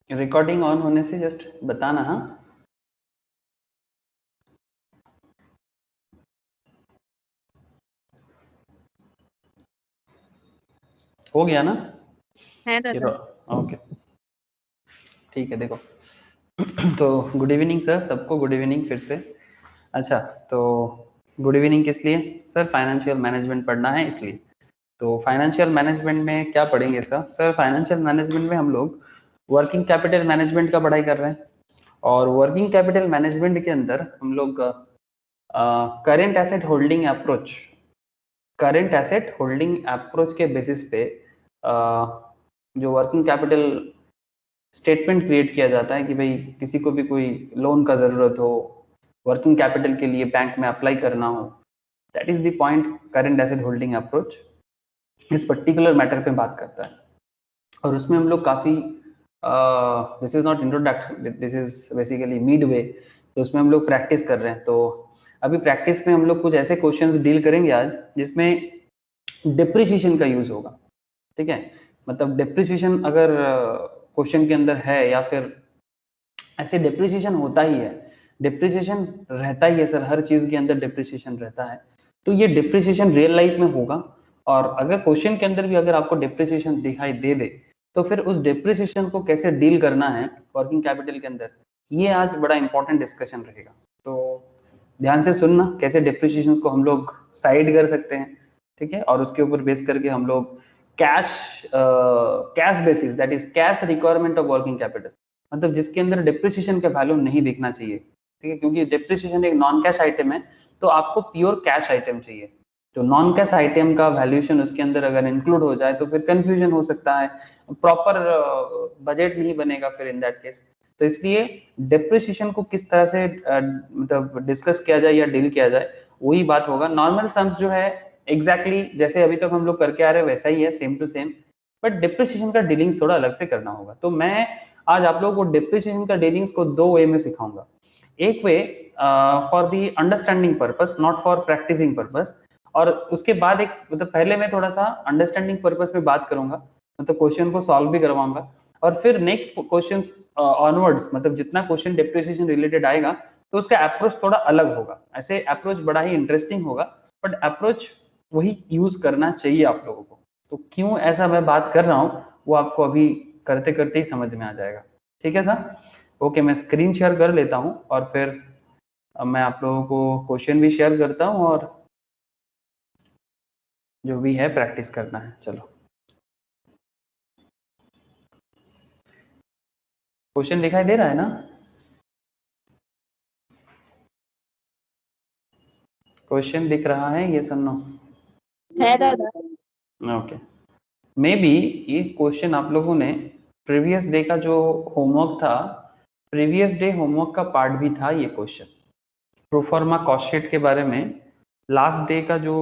Recording on होने से just बताना। हाँ, हो गया ना? है दादा। ओके, ठीक है। देखो तो गुड इवनिंग सर, सबको गुड इवनिंग फिर से। अच्छा, तो गुड इवनिंग किस लिए सर? फाइनेंशियल मैनेजमेंट पढ़ना है इसलिए। तो फाइनेंशियल मैनेजमेंट में क्या पढ़ेंगे सर? सर फाइनेंशियल मैनेजमेंट में हम लोग वर्किंग कैपिटल मैनेजमेंट का पढ़ाई कर रहे हैं, और वर्किंग कैपिटल मैनेजमेंट के अंदर हम लोग current asset holding approach, current asset holding approach के बेसिस पे जो वर्किंग कैपिटल स्टेटमेंट क्रिएट किया जाता है कि भाई किसी को भी कोई लोन का ज़रूरत हो, वर्किंग कैपिटल के लिए बैंक में अप्लाई करना हो, that is the point current asset holding approach इस पर्टिकुलर मैटर पे बात करता है। और उसमें हम लोग काफ़ी, this is not introduction, this is basically mid way, तो उसमें हम लोग प्रैक्टिस कर रहे हैं। तो अभी प्रैक्टिस में हम लोग कुछ ऐसे क्वेश्चंस डील करेंगे आज जिसमें डिप्रिसिएशन का यूज होगा। ठीक है, मतलब डिप्रिसिएशन अगर क्वेश्चन के अंदर है, या फिर ऐसे डिप्रिसिएशन होता ही है, डिप्रिसिएशन रहता ही है सर, हर चीज के अंदर डिप्रिसिएशन रहता है। तो ये डिप्रिसिएशन रियल लाइफ में होगा, और अगर क्वेश्चन के अंदर भी अगर आपको डिप्रिसिएशन दिखाई दे दे, तो फिर उस डिप्रिसिएशन को कैसे डील करना है वर्किंग कैपिटल के अंदर, ये आज बड़ा इंपॉर्टेंट डिस्कशन रहेगा। तो ध्यान से सुनना, कैसे डिप्रिसिएशन को हम लोग साइड कर सकते हैं, ठीक है, और उसके ऊपर बेस करके हम लोग cash basis, that is cash requirement of working capital, मतलब जिसके अंदर डिप्रिसिएशन का वैल्यू नहीं दिखना चाहिए, ठीक है, क्योंकि डिप्रिसिएशन एक नॉन कैश आइटम है, तो आपको प्योर कैश आइटम चाहिए। जो नॉन कैश आइटम का वैल्यूएशन उसके अंदर अगर इंक्लूड हो जाए तो फिर कंफ्यूजन हो सकता है, प्रॉपर बजट नहीं बनेगा फिर इन दैट केस। तो इसलिए डिप्रिसिएशन को किस तरह से मतलब डिस्कस किया जाए या डील किया जाए, वही बात होगा। नॉर्मल सम्स जो है एग्जैक्टली जैसे अभी तक हम लोग करके आ रहे हैं वैसा ही है, same to same, but depreciation का डीलिंग्स थोड़ा अलग से करना होगा। तो मैं आज आप लोगों को डिप्रिसिएशन का डीलिंग्स को दो वे में सिखाऊंगा। एक way for the understanding purpose, not for practising purpose, और उसके बाद एक मतलब पहले मैं थोड़ा सा अंडरस्टैंडिंग पर्पस में बात करूंगा, मतलब क्वेश्चन को सॉल्व भी करवाऊंगा, और फिर नेक्स्ट क्वेश्चन ऑनवर्ड्स, मतलब जितना क्वेश्चन डिप्रिसिएशन रिलेटेड आएगा तो उसका अप्रोच थोड़ा अलग होगा। ऐसे अप्रोच बड़ा ही इंटरेस्टिंग होगा, बट अप्रोच वही यूज करना चाहिए आप लोगों को। तो क्यों ऐसा मैं बात कर रहा हूँ वो आपको अभी करते करते ही समझ में आ जाएगा। ठीक है सर? ओके, मैं स्क्रीन शेयर कर लेता हूँ और फिर मैं आप लोगों को क्वेश्चन भी शेयर करता हूँ, और जो भी है प्रैक्टिस करना है। चलो, क्वेश्चन दिखाई दे रहा है ना? क्वेश्चन दिख रहा है, ये सुनो। है दादा। ओके, मे बी ये क्वेश्चन आप लोगों ने प्रीवियस डे का जो होमवर्क था, प्रीवियस डे होमवर्क का पार्ट भी था ये क्वेश्चन, प्रोफार्मा कॉस्ट शीट के बारे में। लास्ट डे का जो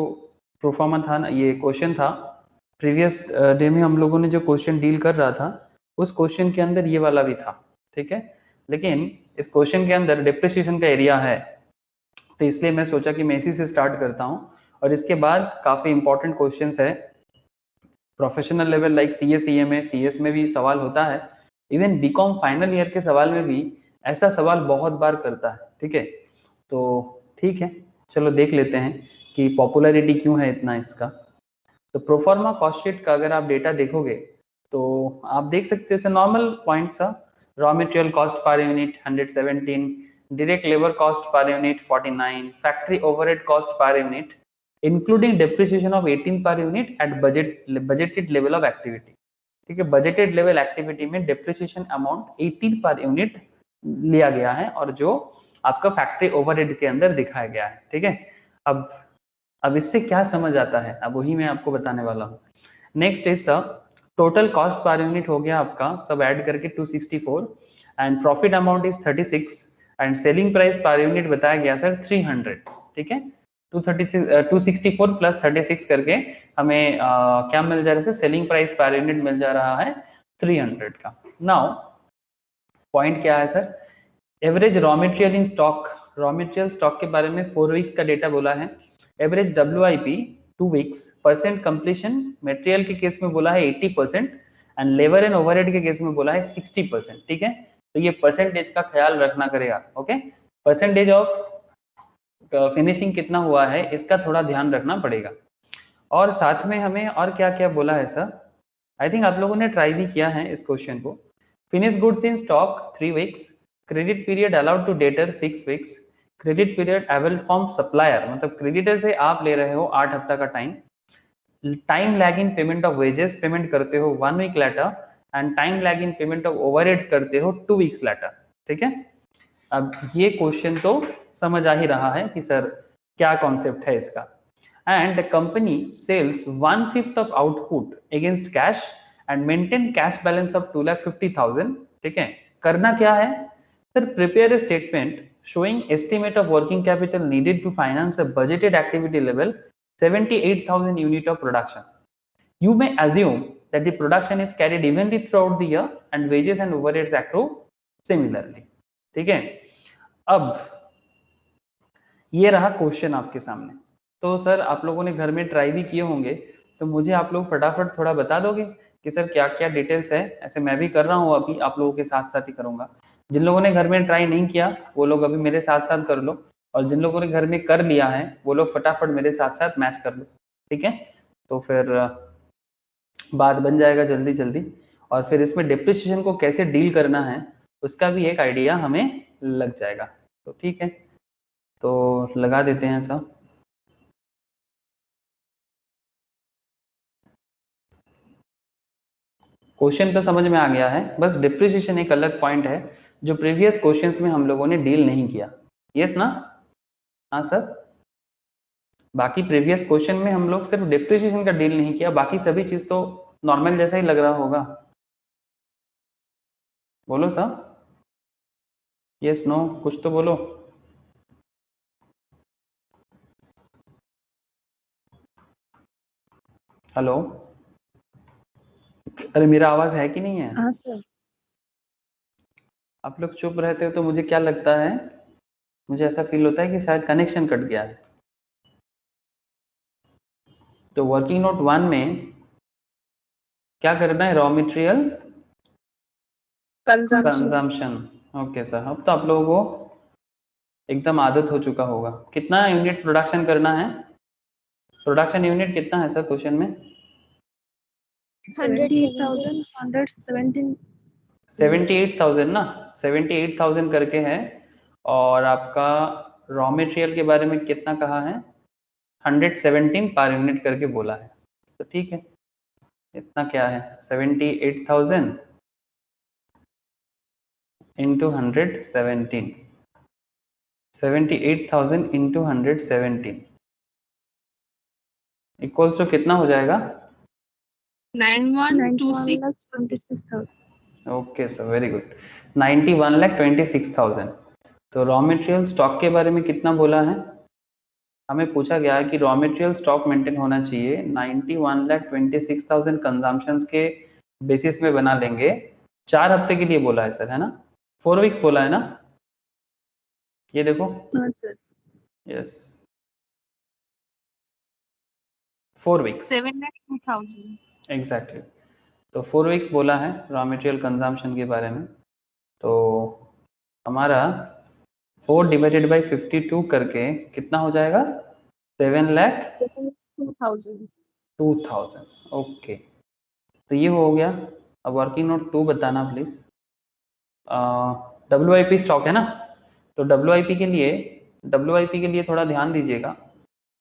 प्रोफार्मा था ना, ये क्वेश्चन था, प्रीवियस डे में हम लोगों ने जो क्वेश्चन डील कर रहा था, उस क्वेश्चन के अंदर ये वाला भी था, ठीक है। लेकिन इस क्वेश्चन के अंदर डिप्रिसिएशन का एरिया है, तो इसलिए मैं सोचा कि मैं इसी से स्टार्ट करता हूँ, और इसके बाद काफी इंपॉर्टेंट क्वेश्चंस है professional level like CA, CMA, CS में भी सवाल होता है, इवन बीकॉम फाइनल ईयर के सवाल में भी ऐसा सवाल बहुत बार करता है, ठीक है। तो ठीक है, चलो देख लेते हैं कि पॉपुलैरिटी क्यों है इतना इसका। तो प्रोफार्मा कॉस्ट शीट का अगर आप डेटा देखोगे तो आप देख सकते हो normal points, raw material cost per unit 117, direct labour cost per unit 49, factory overhead cost per unit including depreciation of 18 per unit at budgeted level of activity. ठीक है, बजटेड लेवल एक्टिविटी में depreciation amount 18 per unit लिया गया है, और जो आपका factory overhead के अंदर दिखाया गया है, ठीक है। अब इससे क्या समझ आता है, अब वही मैं आपको बताने वाला हूँ। Next is total cost per unit हो गया आपका सब ऐड करके 264, and profit amount is 36, and selling price per unit बताया गया सर 300, ठीक है। 264 प्लस 36 करके हमें क्या मिल जा रहा है, सेलिंग प्राइस पर यूनिट मिल जा रहा है 300 का। नाउ पॉइंट क्या है sir, average raw material in stock, raw material stock के बारे में 4 वीक्स का डेटा बोला है, average WIP 2 weeks, percent completion material के केस में बोला है 80%, एंड लेबर एंड ओवरहेड के केस में बोला है 60%, ठीक है। तो ये परसेंटेज का ख्याल रखना करेगा, ओके। परसेंटेज ऑफ फिनिशिंग कितना हुआ है इसका थोड़ा ध्यान रखना पड़ेगा। और साथ में हमें और क्या क्या बोला है सर, आई थिंक आप लोगों ने ट्राई भी किया है इस क्वेश्चन को। Finish goods in stock 3 weeks, credit period allowed to debtor 6 weeks, credit period avail from supplier, मतलब क्रेडिटर से आप ले रहे हो 8 हफ्ता का time, time lag in payment of wages payment करते हो 1 week later, and time lag in payment of overheads करते हो 2 वीक्स लेटर, ठीक है। अब ये क्वेश्चन तो समझ आ ही रहा है कि सर क्या कॉन्सेप्ट है इसका। And the company sells 1/5 of output against cash and maintain cash balance of 2,50,000, ठीक है। करना क्या है sir, prepare a statement showing estimate of working capital needed to finance a budgeted activity level 78,000 unit of production. You may assume that the production is carried evenly throughout the year and wages and overheads accrue similarly, ठीक है। अब ये रहा question आपके सामने। तो sir आप लोगों ने घर में ट्राई भी किए होंगे, तो मुझे आप लोग फटाफट थोड़ा बता दोगे कि सर क्या क्या डिटेल्स है। ऐसे मैं भी कर रहा हूँ, अभी आप लोगों के साथ साथ ही करूंगा। जिन लोगों ने घर में ट्राई नहीं किया वो लोग अभी मेरे साथ साथ कर लो, और जिन लोगों ने घर में कर लिया है वो लोग फटाफट मेरे साथ साथ मैच कर लो, ठीक है। तो फिर बात बन जाएगा जल्दी जल्दी। और फिर इसमें डिप्रिसिएशन को कैसे डील करना है उसका भी एक आइडिया हमें लग जाएगा। तो ठीक है, तो लगा देते हैं सब। क्वेश्चन तो समझ में आ गया है, बस डिप्रिसिएशन एक अलग पॉइंट है जो प्रीवियस क्वेश्चंस में हम लोगों ने डील नहीं किया। यस ना? हाँ सर, बाकी प्रीवियस क्वेश्चन में हम लोग सिर्फ डिप्रिसिएशन का डील नहीं किया, बाकी सभी चीज तो नॉर्मल जैसा ही लग रहा होगा। बोलो सर, यस नो कुछ तो बोलो। हेलो, अरे मेरा आवाज है कि नहीं है? हाँ सर। आप लोग चुप रहते हो तो मुझे क्या लगता है, मुझे ऐसा फील होता है कि शायद कनेक्शन कट गया है। तो वर्किंग नोट 1 में क्या करना है, raw material consumption. Okay sir, अब तो आप लोगों को एकदम आदत हो चुका होगा। कितना यूनिट प्रोडक्शन करना है, प्रोडक्शन यूनिट कितना है सर क्वेश्चन में? 78,000 ना, 78,000 करके है। और आपका रॉ मटेरियल के बारे में कितना कहा है, 117 पर यूनिट करके बोला है। तो ठीक है, इतना क्या है 78,000 इंटू 117, 78,000 इंटू 117 इक्वल्स टू कितना हो जाएगा? 91,26,000। Okay sir, very good, 91,26,000। तो रॉ मटेरियल स्टॉक के बारे में कितना बोला है, हमें पूछा गया है कि रॉ मटेरियल स्टॉक मेंटेन होना चाहिए 91,26,000 कंजम्पशंस के बेसिस में बना लेंगे। 4 हफ्ते के लिए बोला है सर, है ना? 4 वीक्स बोला है ना, ये देखो। हाँ सर। Yes, 4 weeks 7,02,000। एग्जैक्टली। तो 4 वीक्स बोला है रॉ मटेरियल कंजम्पशन के बारे में। तो हमारा 4 डिवाइडेड बाई 52 करके कितना हो जाएगा, 7,02,000। ओके, तो ये हो गया। अब वर्किंग नोट 2 बताना प्लीज। WIP स्टॉक है ना, तो WIP के लिए थोड़ा ध्यान दीजिएगा।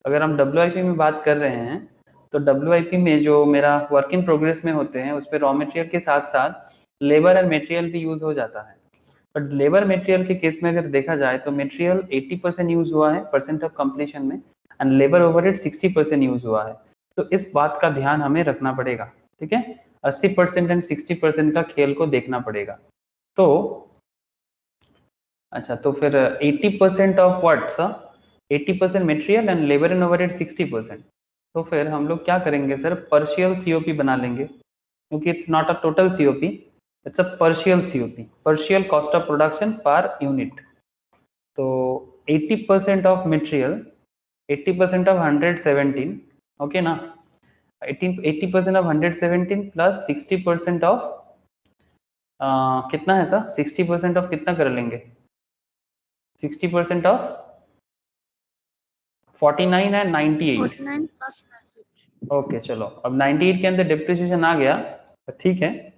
अगर हम WIP में बात कर रहे हैं तो WIP में जो मेरा वर्क इन प्रोग्रेस में होते हैं उस पर रॉ मटेरियल के साथ साथ लेबर और मटेरियल भी यूज हो जाता है। बट लेबर मटेरियल के केस में अगर देखा जाए तो मटेरियल 80% यूज हुआ है परसेंट ऑफ कंप्लीशन में, एंड लेबर ओवरहेड 60% यूज हुआ है। तो इस बात का ध्यान हमें रखना पड़ेगा, ठीक है। 80% एंड 60% का खेल को देखना पड़ेगा। तो अच्छा, तो फिर 80% of what sir, 80% material and labour and overhead 60%। तो फिर हम लोग क्या करेंगे सर, पार्शियल सीओपी बना लेंगे, क्योंकि it's not a total COP, it's a partial COP, partial cost of production per unit. तो 80% ऑफ मटेरियल, 80% ऑफ 117, ओके ना, 80% ऑफ 117 प्लस 60% ऑफ कितना है सर? 60% ऑफ कितना कर लेंगे? 60% ऑफ 49 है 98। 49 plus 98। ओके चलो, अब 98 के अंदर डिप्रिसिएशन आ गया तो ठीक है,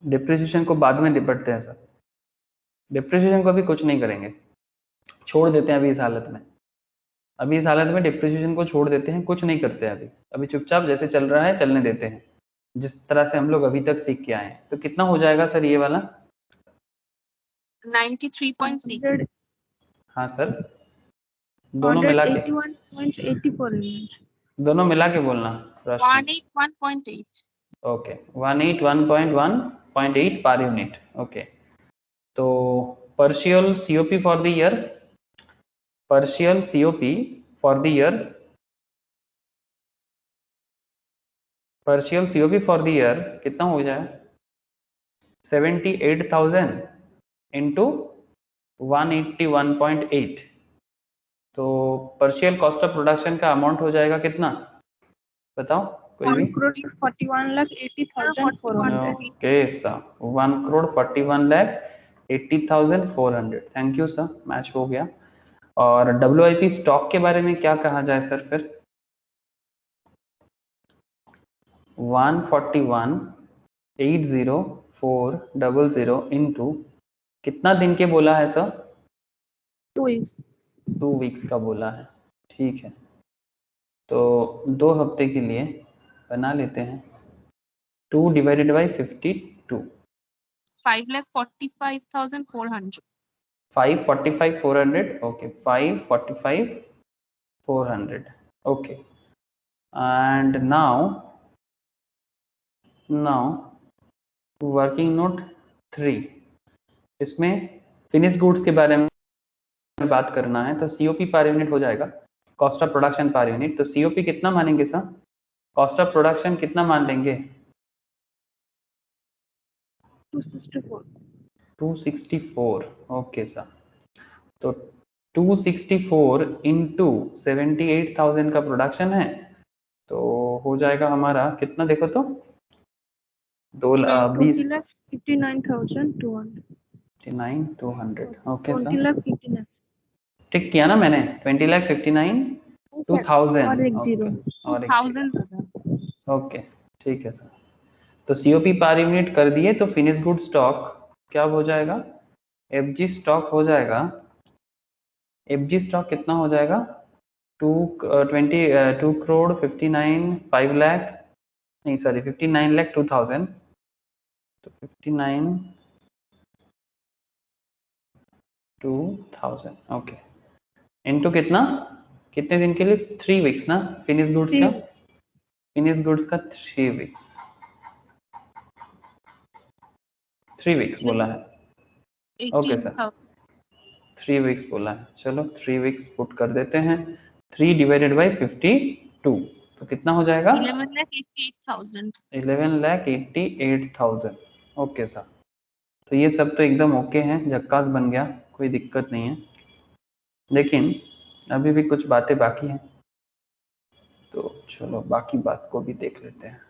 डिप्रिसिएशन को बाद में निपटते हैं सर। डिप्रिसिएशन को अभी कुछ नहीं करेंगे, छोड़ देते हैं अभी इस हालत में। अभी इस हालत में डिप्रिसिएशन को छोड़ देते हैं, कुछ नहीं करते हैं अभी चुपचाप जैसे चल रहा है चलने देते हैं, जिस तरह से हम लोग अभी तक सीख के आए हैं। तो कितना हो जाएगा सर ये वाला? 93.6। हाँ सर, दोनों मिला के, 181.84 यूनिट। दोनों मिला के बोलना। 181.8। Okay 181.1.8 per unit. ओके, तो partial COP for the year, partial COP for the year, partial COP for the year कितना हो जाए? 78,000 इंटू 181.8, तो partial cost of production का अमाउंट हो जाएगा कितना? बताओ कोई भी। 1,41,80,400। Okay sir, 1,41,80,400। Thank you sir, match हो गया। और WIP स्टॉक के बारे में क्या कहा जाए सर फिर? 141,80,400 इंटू कितना दिन के बोला है सर? 2 weeks। 2 वीक्स का बोला है, ठीक है। तो 2 हफ्ते के लिए बना लेते हैं 2 divided by 52, 5,45,400। 545,400। Okay 545,400। Okay, and now working note 3, इसमें फिनिश गुड्स के बारे में बात करना है। तो COP पर यूनिट हो जाएगा cost of production per unit. तो COP कितना मानेंगे सर? कॉस्ट ऑफ प्रोडक्शन कितना मान लेंगे? 264। 264। ओके सर, तो 264 इंटू 78,000 का प्रोडक्शन है, तो हो जाएगा हमारा कितना? देखो तो 20 20,59,200। 59,200। Okay sir, 20,59,000। ठीक किया ना मैंने? 20,59,200। और एक जीरो। और एक 2000 जीरो। ज्यादा। ओके ठीक है सर, तो COP पर यूनिट कर दिए। तो फिनिश गुड स्टॉक क्या हो जाएगा? FG स्टॉक हो जाएगा, FG स्टॉक कितना हो जाएगा? 2 करोड़ 5 लाख, नहीं सॉरी 59,02,000। तो 59,02,000। ओके, इनटू कितना, कितने दिन के लिए? 3 वीक्स ना फिनिश गुड्स का? फिनिश गुड्स का 3 वीक्स, 3 वीक्स बोला है। ओके सर, 3 वीक्स बोला है। चलो 3 वीक्स पुट कर देते हैं। 3 डिवाइडेड बाई 52, तो कितना हो जाएगा? 11,88,000। 11,88,000। ओके सर, तो ये सब तो एकदम ओके हैं, झक्कास बन गया, कोई दिक्कत नहीं है। लेकिन अभी भी कुछ बातें बाकी हैं, तो चलो बाकी बात को भी देख लेते हैं।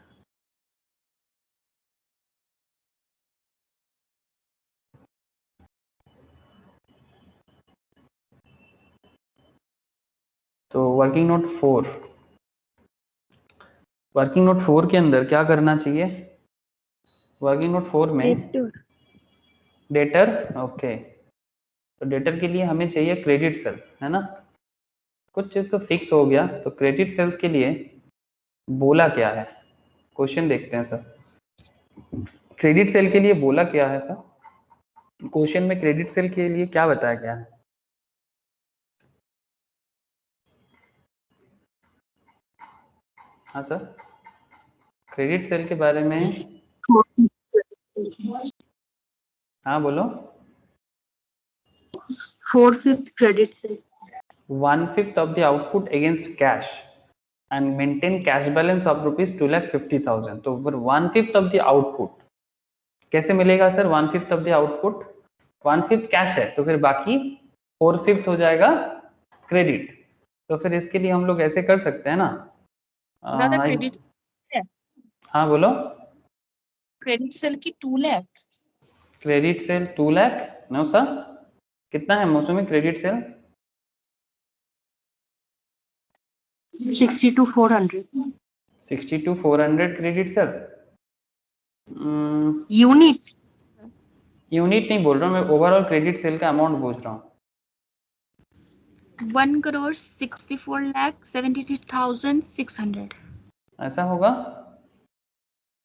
तो वर्किंग नोट 4, वर्किंग नोट 4 के अंदर क्या करना चाहिए? वर्किंग नोट 4 में डेटर। ओके, तो डेटर के लिए हमें चाहिए क्रेडिट सेल, है ना? कुछ चीज तो फिक्स हो गया, तो क्रेडिट सेल्स के लिए बोला क्या है? क्वेश्चन देखते हैं सर। क्रेडिट सेल के लिए बोला क्या है सर? क्वेश्चन में क्रेडिट सेल के लिए क्या बताया गया है? हाँ सर, क्रेडिट सेल के बारे में। हाँ बोलो। 4/5 credit sale। 1/5 of the output against cash and maintain cash balance of rupees 2,50,000। तो फिर 1/5 of the output कैसे मिलेगा sir? 1/5 of the output, 1/5 cash है, तो फिर बाकी 4/5 हो जाएगा क्रेडिट। तो फिर इसके लिए हम लोग ऐसे कर सकते हैं ना, Another I- credit हाँ बोलो। credit sale की 2 lakh. Credit sale 2 lakh? No sir, कितना है मौसमी credit sale? 60 to 400 60 to 400 credit sale. units. Unit नहीं बोल रहा हूँ मैं, ओवरऑल क्रेडिट सेल का अमाउंट पूछ रहा हूँ। 1,64,73,600. ऐसा होगा,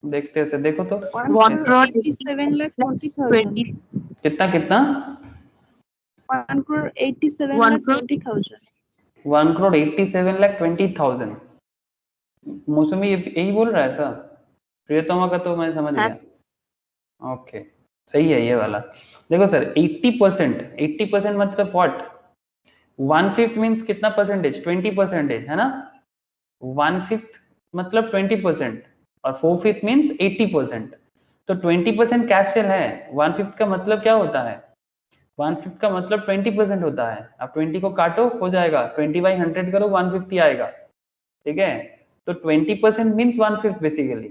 देखते से देखो तो। 1,87,40,000. कितना कितना? 1,87,20,000. 1,87,20,000। मौसमी यही बोल रहा है सर? प्रियतमा का तो मैं समझ हाँ, गया। ओके, सही है ये वाला। देखो सर 80%, 80% मतलब व्हाट? 1/5 मीन्स कितना परसेंटेज? 20% है ना। 1/5 मतलब 20% और 4/5 मीन्स 80%। तो 20% कैश सेल है। 1/5 का मतलब क्या होता है? 1/5 का मतलब 20% होता है। अब 20 को काटो, हो जाएगा 20/100 करो, 150 आएगा। ठीक है, तो 20% मीन्स 1/5 बेसिकली।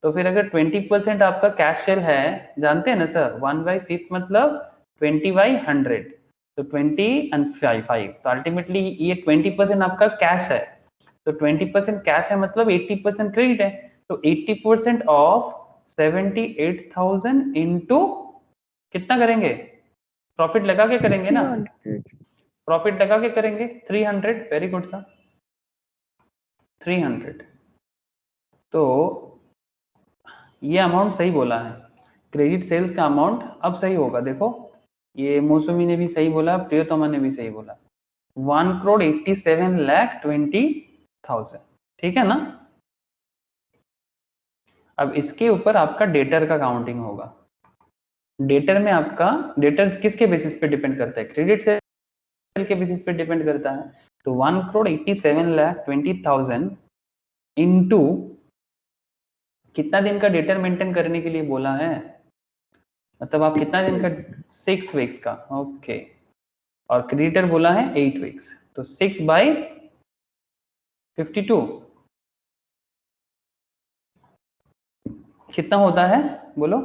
तो फिर अगर 20% आपका कैश सेल है, जानते हैं ना सर, 1/5 मतलब 20/100, तो 20 and 5, तो अल्टीमेटली ये 20% आपका कैश है। तो 20% कैश है मतलब 80% क्रेडिट है। तो 80% ऑफ 78,000 इंटू कितना करेंगे? प्रॉफिट लगा के करेंगे ना, 300. प्रॉफिट लगा के करेंगे। 300, वेरी गुड सर, 300। तो ये अमाउंट सही बोला है, क्रेडिट सेल्स का अमाउंट अब सही होगा। देखो ये मौसमी ने भी सही बोला, प्रियोतमा ने भी सही बोला, 1,87,20,000। ठीक है ना। अब इसके ऊपर आपका डेटर का काउंटिंग होगा। डेटर में आपका, डेटर किसके बेसिस पे डिपेंड करता है? क्रेडिट सेल के बेसिस पे डिपेंड करता है। तो 1,87,20,000 इंटू कितना दिन का डेटर मेंटेन करने के लिए बोला है? मतलब आप कितना दिन का? 6 वीक्स का, ओके। और क्रेडिटर बोला है 8 वीक्स, तो 6/52 कितना होता है बोलो?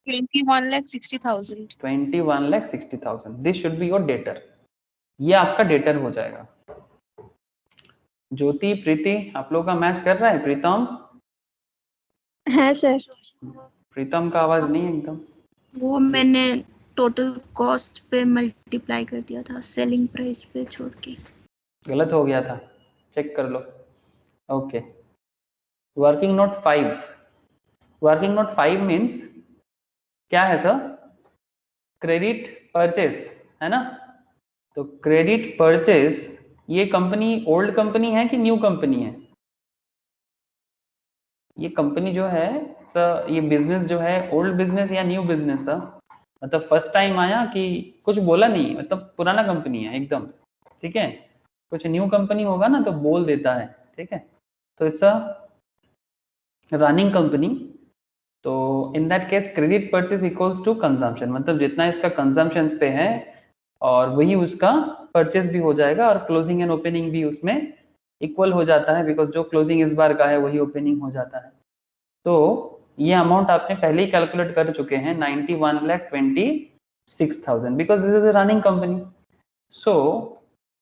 21,60,000. 21,60,000। This should be your debtor. ये आपका डेटर हो जाएगा। ज्योति, प्रीति, आप लोगों का मैच कर रहा है? प्रीतम, हाँ सर, प्रीतम का आवाज नहीं है एकदम। वो मैंने टोटल कॉस्ट पे मल्टीप्लाई कर दिया था, सेलिंग प्राइस पे छोड़ के. गलत हो गया था, चेक कर लो। Okay, working note 5। Working note 5 means क्या है सर? क्रेडिट परचेस, है ना। तो क्रेडिट परचेस, ये कंपनी ओल्ड कंपनी है कि न्यू कंपनी है? ये कंपनी जो है सर, ये बिजनेस जो है ओल्ड बिजनेस या न्यू बिजनेस सर? मतलब फर्स्ट टाइम आया कि कुछ बोला नहीं, मतलब पुराना कंपनी है एकदम। ठीक है, कुछ न्यू कंपनी होगा ना तो बोल देता है। ठीक है, तो इट्स अ रनिंग कंपनी। तो in that case credit purchase equals to consumption, मतलब जितना इसका कंजम्पशन पे है और वही उसका परचेस भी हो जाएगा, और क्लोजिंग एंड ओपनिंग भी उसमें इक्वल हो जाता है, बिकॉज जो क्लोजिंग इस बार का है वही ओपनिंग हो जाता है। तो ये अमाउंट आपने पहले ही कैलकुलेट कर चुके हैं, 91,26,000, because this is a running company. So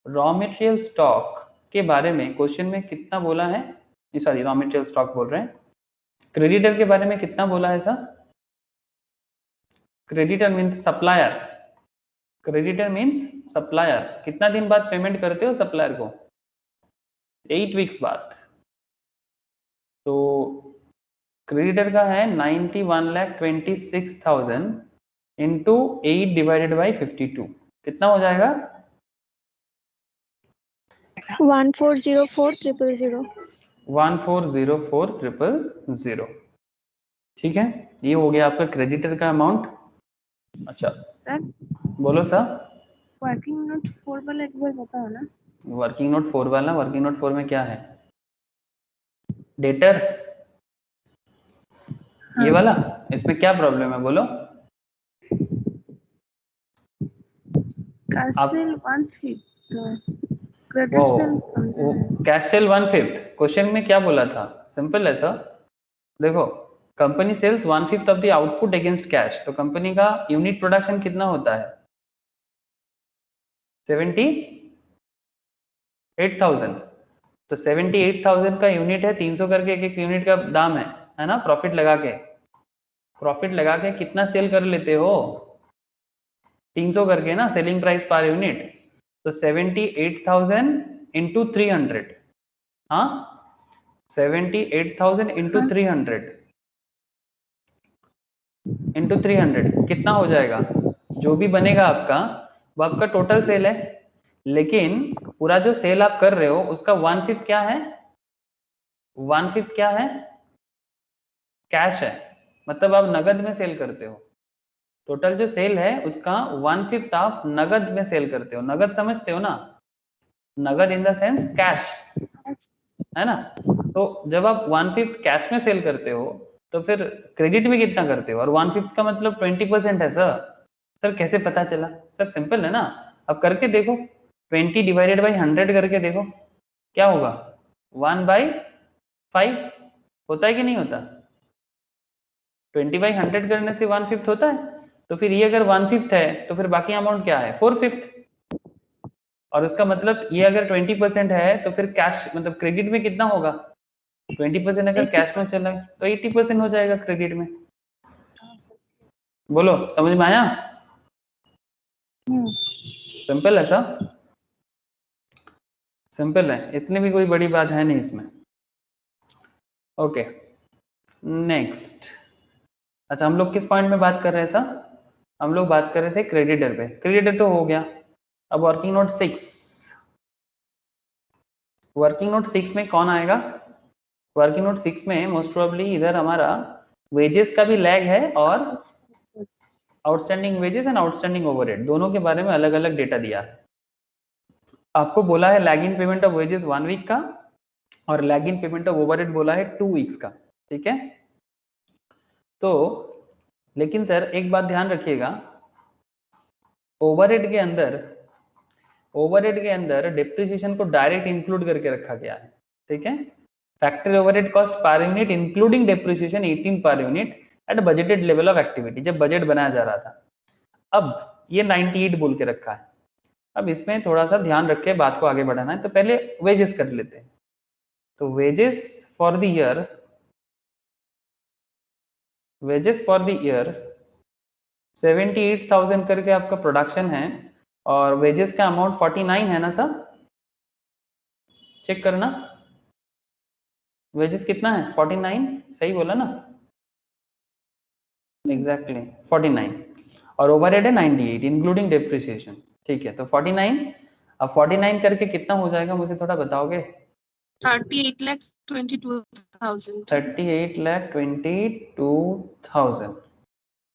raw material stock के बारे में क्वेश्चन में कितना बोला है? सॉरी, रॉ मटेरियल स्टॉक बोल रहे हैं, क्रेडिटर के बारे में कितना बोला है sir? Creditor means supplier, creditor means supplier. कितना दिन बाद पेमेंट करते हो सप्लायर को? 8 वीक्स बाद। तो क्रेडिटर का है 91,26,000 इंटू 8 डिवाइडेड बाई 52, कितना हो जाएगा? 1,404,000. 1,404,000। ठीक है, ये हो गया आपका क्रेडिटर का अमाउंट। अच्छा सर, बोलो सर। वर्किंग नोट 4 वाला एक बार बताओ ना. वर्किंग नोट 4 वाला, वर्किंग नोट 4 में क्या है? डेटर, ये वाला, इसमें क्या प्रॉब्लम है बोलो? कैसल 1/5. क्रेडिट सेल समझा वो नहीं। कैश सेल 1/5 क्वेश्चन में क्या बोला था, सिंपल है सर। देखो company sells 1/5 of the output against cash, तो कंपनी का यूनिट प्रोडक्शन कितना होता है 78,000। तो 78,000 का यूनिट है, 300 करके एक एक यूनिट का दाम है ना। प्रॉफिट लगा के कितना सेल कर लेते हो 300 करके ना, सेलिंग प्राइस पर यूनिट। तो 78,000 इंटू 300, हाँ 78,000 इंटू 300 कितना हो जाएगा, जो भी बनेगा आपका वो आपका टोटल सेल है। लेकिन पूरा जो सेल आप कर रहे हो उसका 1/5 क्या है, 1/5 क्या है, कैश है, मतलब आप नगद में सेल करते हो। टोटल जो सेल है उसका 1/5 आप नगद में सेल करते हो। नगद समझते हो ना, नगद इन द सेंस कैश, है ना। तो जब आप 1/5 कैश में सेल करते हो तो फिर क्रेडिट में कितना करते हो, और 1/5 का मतलब 20% है सर। सर कैसे पता चला, सर सिंपल है ना, अब करके देखो 20 डिवाइडेड बाई 100 करके देखो क्या होगा, 1/5 होता है कि नहीं होता। 20/100 करने से 1/5 होता है। तो फिर ये अगर 1/5 है तो फिर बाकी अमाउंट क्या है 4/5, और उसका मतलब ये अगर 20% है तो फिर कैश मतलब क्रेडिट में कितना होगा 20%, अगर कैश में चला तो 80% हो जाएगा क्रेडिट में। बोलो समझ में आया, सिंपल है सर, सिंपल है, इतनी भी कोई बड़ी बात है नहीं इसमें। ओके नेक्स्ट, अच्छा हम लोग किस पॉइंट में बात कर रहे हैं सर, हम लोग बात कर रहे थे क्रेडिटर पे। क्रेडिटर तो हो गया। अब वर्किंग नोट 6, वर्किंग नोट 6 में कौन आएगा, वर्किंग नोट 6 में मोस्ट प्रोबेबली इधर हमारा वेजेस का भी लैग है और outstanding wages and outstanding overhead दोनों के बारे में अलग अलग डेटा दिया है। आपको बोला है lag in payment of wages 1 week का, और lag in payment of overhead बोला है 2 वीक्स का, ठीक है। तो लेकिन सर एक बात ध्यान रखिएगा, ओवरहेड के अंदर डिप्रिसिएशन को डायरेक्ट इंक्लूड करके रखा गया है, ठीक है। Factory overhead cost per unit including depreciation 18 per unit at budgeted level of activity, जब बजट बनाया जा रहा था। अब ये 98 बोल के रखा है। अब इसमें थोड़ा सा ध्यान रख के बात को आगे बढ़ाना है, तो पहले वेजेस कर लेते हैं। तो wages for the year, wages for the year 78,000 करके आपका प्रोडक्शन है, और वेजेस का अमाउंट 49 है ना सर, चेक करना वेजेस कितना है 49, सही बोला ना, एग्जैक्टली 49, और ओवरहेड है 98 इंक्लूडिंग डिप्रिसिएशन, ठीक है। तो 49, अब 49 करके कितना हो जाएगा मुझे थोड़ा बताओगे। 38,22,000। 38,22,000।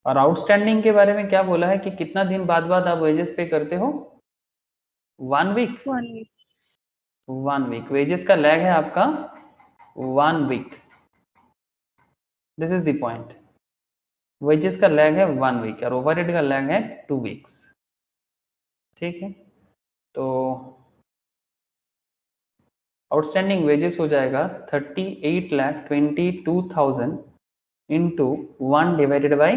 और आउटस्टैंडिंग के बारे में क्या बोला है कि कितना दिन बाद बाद आप वेजेस पे करते हो 1 वीक, 1 वीक वेजेस का लैग है आपका 1 week, this is the point. Wages का लैग है 1 वीक और ओवरहेड का लैग है 2 वीक्स, ठीक है। तो आउटस्टैंडिंग वेजेस हो जाएगा 38,22,000 इंटू 1 डिवाइडेड बाई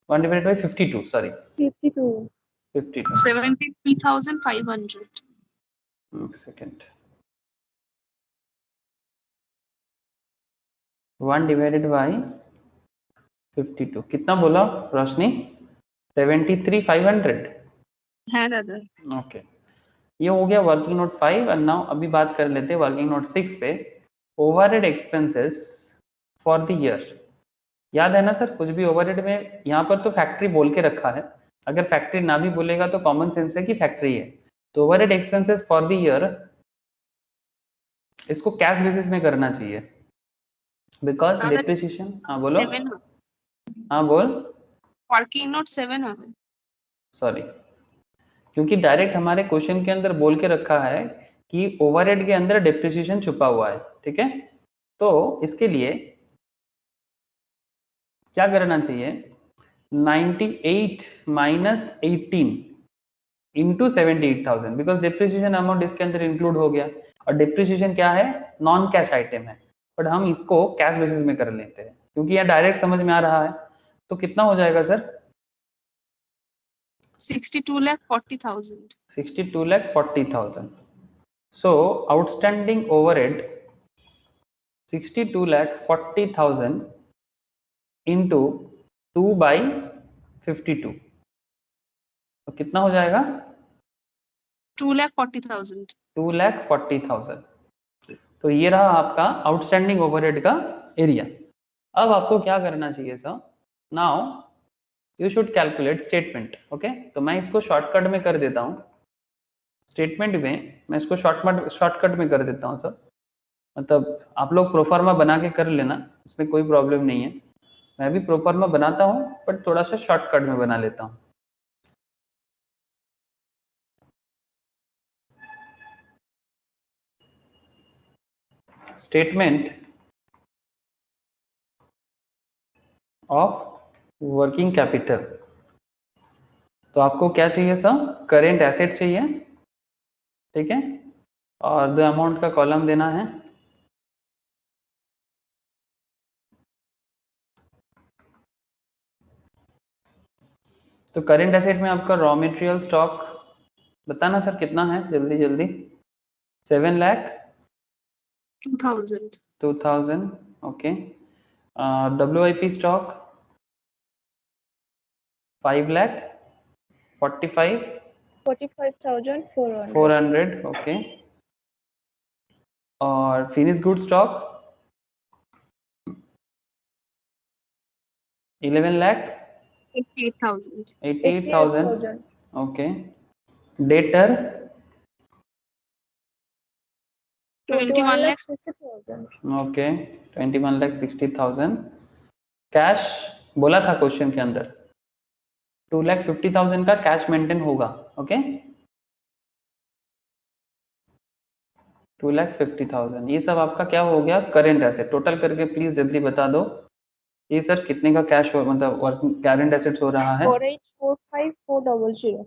52, सॉरी 52. 52, 73,500. एक सेकेंड, 1 डिवाइडेड बाई 52 कितना बोला रोशनी 73,500, है दादा। ओके। ये हो गया वर्किंग नोट 5। एंड नाउ अभी बात कर लेते हैं वर्किंग नोट 6 पे, overhead expenses for the year. याद है ना सर, कुछ भी ओवरहेड में यहाँ पर तो फैक्ट्री बोल के रखा है, अगर फैक्ट्री ना भी बोलेगा तो कॉमन सेंस है कि फैक्ट्री है। तो overhead expenses for the year इसको कैश बेसिस में करना चाहिए, बिकॉज डिप्रिसिएशन, हाँ बोलो, हाँ बोल, वर्किंग नोट 7 হবে। सॉरी, क्योंकि डायरेक्ट हमारे क्वेश्चन के अंदर बोल के रखा है कि ओवरहेड के अंदर डिप्रिसिएशन छुपा हुआ है, ठीक है। तो इसके लिए क्या करना चाहिए, 98 minus 18 into 78,000 because depreciation amount इसके अंदर इंक्लूड हो गया, और डिप्रिसिएशन क्या है, नॉन कैश आइटम है, बट हम इसको कैश बेसिस में कर लेते हैं क्योंकि यह डायरेक्ट समझ में आ रहा है। तो कितना हो जाएगा sir? 62,40,000. 62,40,000. So outstanding overhead 62,40,000 into 2/52. तो कितना हो जाएगा? 2,40,000. 2,40,000. तो ये रहा आपका आउटस्टैंडिंग ओवरहेड का एरिया। अब आपको क्या करना चाहिए sir? Now you should calculate statement. Okay, तो मैं इसको शॉर्टकट में कर देता हूँ। स्टेटमेंट में मैं इसको शॉर्टकट में कर देता हूँ सर, मतलब आप लोग प्रोफार्मा बना के कर लेना, इसमें कोई प्रॉब्लम नहीं है। मैं भी प्रोफार्मा बनाता हूँ बट थोड़ा सा शॉर्टकट में बना लेता हूँ। स्टेटमेंट ऑफ वर्किंग कैपिटल, तो आपको क्या चाहिए सर? करेंट एसेट चाहिए, ठीक है, और द अमाउंट का कॉलम देना है। तो करेंट एसेट में आपका रॉ मटेरियल स्टॉक बताना सर कितना है, जल्दी जल्दी। 2,000. 2,000, ओके। WIP stock 5,45,400, okay. और finish good stock 88,000. Okay. Debtor 21,60,000. Okay, 21,60,000। Cash बोला था क्वेश्चन के अंदर 2,50,000 का कैश मेंटेन होगा, ओके। 2,50,000 ये सब आपका क्या हो गया? Current asset. टोटल करके प्लीज जल्दी बता दो ये सर कितने का कैश हो, मतलब वर्किंग करेंट एसेट्स हो रहा है? 48,45,400.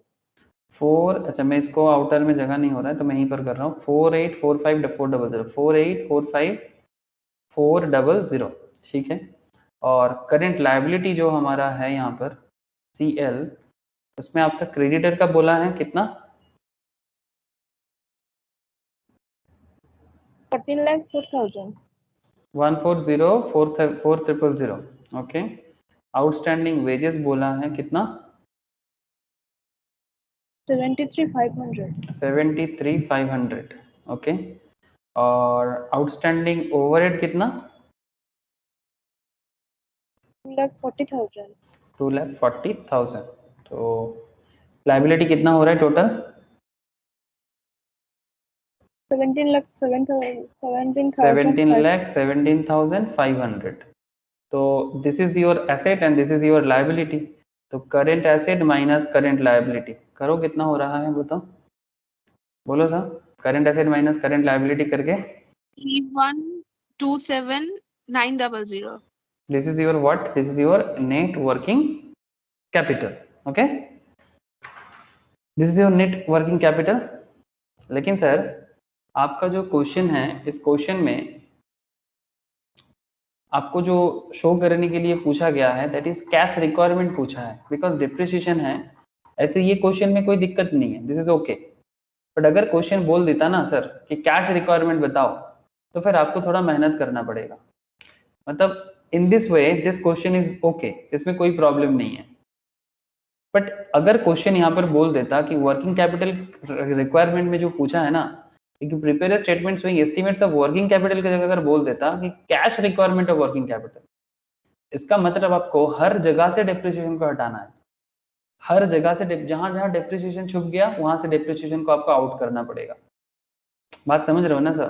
4, अच्छा मैं इसको आउटर में जगह नहीं हो रहा है तो मैं यहीं पर कर रहा हूँ। 4845,400, 4845,400, ठीक है। और करेंट लायबिलिटी जो हमारा है यहाँ पर CL, उसमें आपका क्रेडिटर का बोला है कितना? 14,04,000. 140,400, ओके। आउटस्टैंडिंग वेजेस बोला है कितना? 73,500. 73,500, ओके। और आउटस्टैंडिंग ओवरहेड कितना? 2,40,000. 2,40,000। तो लायबिलिटी कितना हो रहा है टोटल? 17,17,500। तो this is your asset and this is your liability. तो current asset minus current liability करो, कितना हो रहा है बताओ, बोलो sir. Current asset minus current liability करके 3,127,900. This is your what? This is your net working capital, okay. This is your net working capital. लेकिन सर आपका जो क्वेश्चन है, इस क्वेश्चन में आपको जो शो करने के लिए पूछा गया है दैट इज कैश रिक्वायरमेंट पूछा है, बिकॉज डिप्रिसिएशन है। ऐसे ये क्वेश्चन में कोई दिक्कत नहीं है, दिस इज ओके। बट अगर क्वेश्चन बोल देता ना सर कि कैश रिक्वायरमेंट बताओ, तो फिर आपको थोड़ा मेहनत करना पड़ेगा। मतलब in this way this question is okay, इसमें कोई प्रॉब्लम नहीं है। बट अगर क्वेश्चन यहाँ पर बोल देता कि वर्किंग कैपिटल रिक्वायरमेंट में जो पूछा है ना, प्रिपेयर स्टेटमेंट्स में एस्टिमेट्स ऑफ वर्किंग कैपिटल की जगह अगर बोल देता कि cash requirement of working capital, इसका मतलब आपको हर जगह से डेप्रिसिएशन को हटाना है। हर जगह से जहां जहां डेप्रिसिएशन छुप गया वहां से डेप्रिसिएशन को आपको आउट करना पड़ेगा। बात समझ रहे हो ना सर?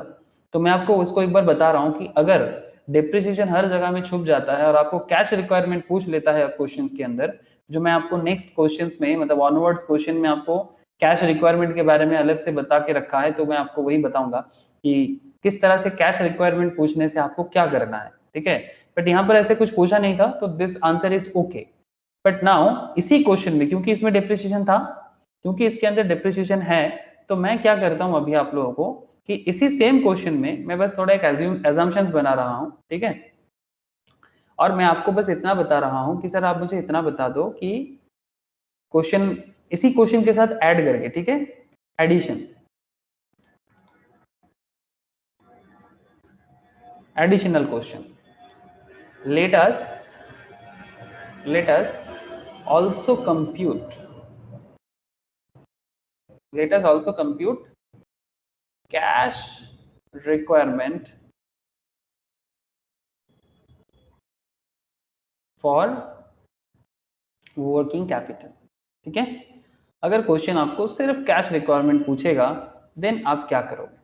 तो मैं आपको उसको एक बार बता रहा हूँ कि अगर डेप्रिसिएशन हर जगह में छुप जाता है और आपको कैश रिक्वायरमेंट पूछ लेता है क्वेश्चंस के अंदर, जो मैं आपको नेक्स्ट क्वेश्चंस में मतलब ऑनवर्ड्स क्वेश्चन में आपको कैश रिक्वायरमेंट के बारे में अलग से बता के रखा है, तो मैं आपको वही बताऊंगा कि किस तरह से कैश रिक्वायरमेंट पूछने से आपको क्या करना है, ठीक है। बट यहाँ पर ऐसे कुछ पूछा नहीं था, तो this answer is okay. But now इसी क्वेश्चन में क्योंकि इसमें डेप्रिसिएशन था, क्योंकि इसके अंदर डिप्रिसिएशन है, तो मैं क्या करता हूं अभी आप लोगों को कि इसी सेम क्वेश्चन में मैं बस थोड़ा एक एजम्पशंस बना रहा हूं, ठीक है। और मैं आपको बस इतना बता रहा हूं कि सर आप मुझे इतना बता दो कि क्वेश्चन इसी क्वेश्चन के साथ ऐड करके, ठीक है, addition, additional question. Let us also compute cash requirement for working capital, ठीक है। अगर क्वेश्चन आपको सिर्फ कैश रिक्वायरमेंट पूछेगा देन आप क्या करोगे,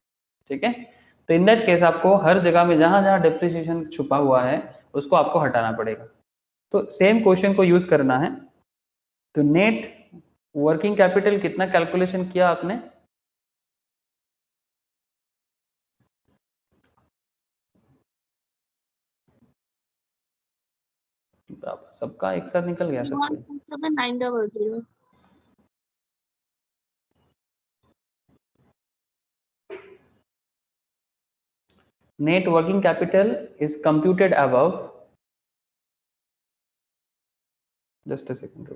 ठीक है। तो इन दैट केस आपको हर जगह में जहां जहां डिप्रिसिएशन छुपा हुआ है उसको आपको हटाना पड़ेगा। तो सेम क्वेश्चन को यूज करना है। तो नेट वर्किंग कैपिटल कितना कैलकुलेशन किया आपने? सबका एक साथ निकल गया सबका। 900। Net working capital is computed above. Just a second.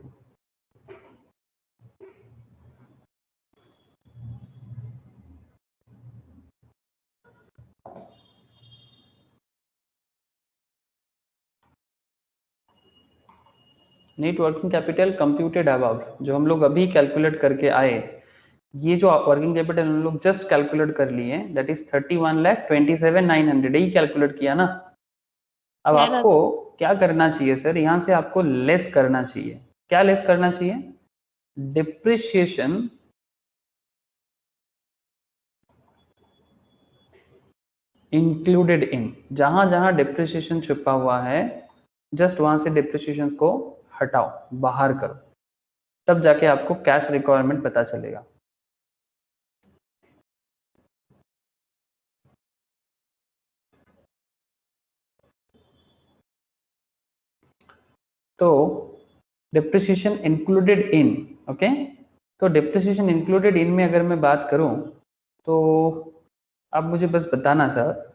Net working capital computed above, जो हम लोग अभी कैलकुलेट करके आए, ये जो वर्किंग कैपिटल हम लोग जस्ट कैलकुलेट कर लिए, दैट इज 31,27,900, यही कैलकुलेट किया ना। अब आपको क्या करना चाहिए सर, यहां से आपको लेस करना चाहिए। क्या लेस करना चाहिए? डिप्रिसिएशन इंक्लूडेड इन, जहां जहां डिप्रिसिएशन छुपा हुआ है जस्ट वहां से डिप्रिसिएशन को हटाओ, बाहर करो, तब जाके आपको कैश रिक्वायरमेंट पता चलेगा। तो डिप्रिसिएशन इंक्लूडेड इन, ओके। तो डिप्रिसिएशन इंक्लूडेड इन में अगर मैं बात करूं तो आप मुझे बस बताना सर,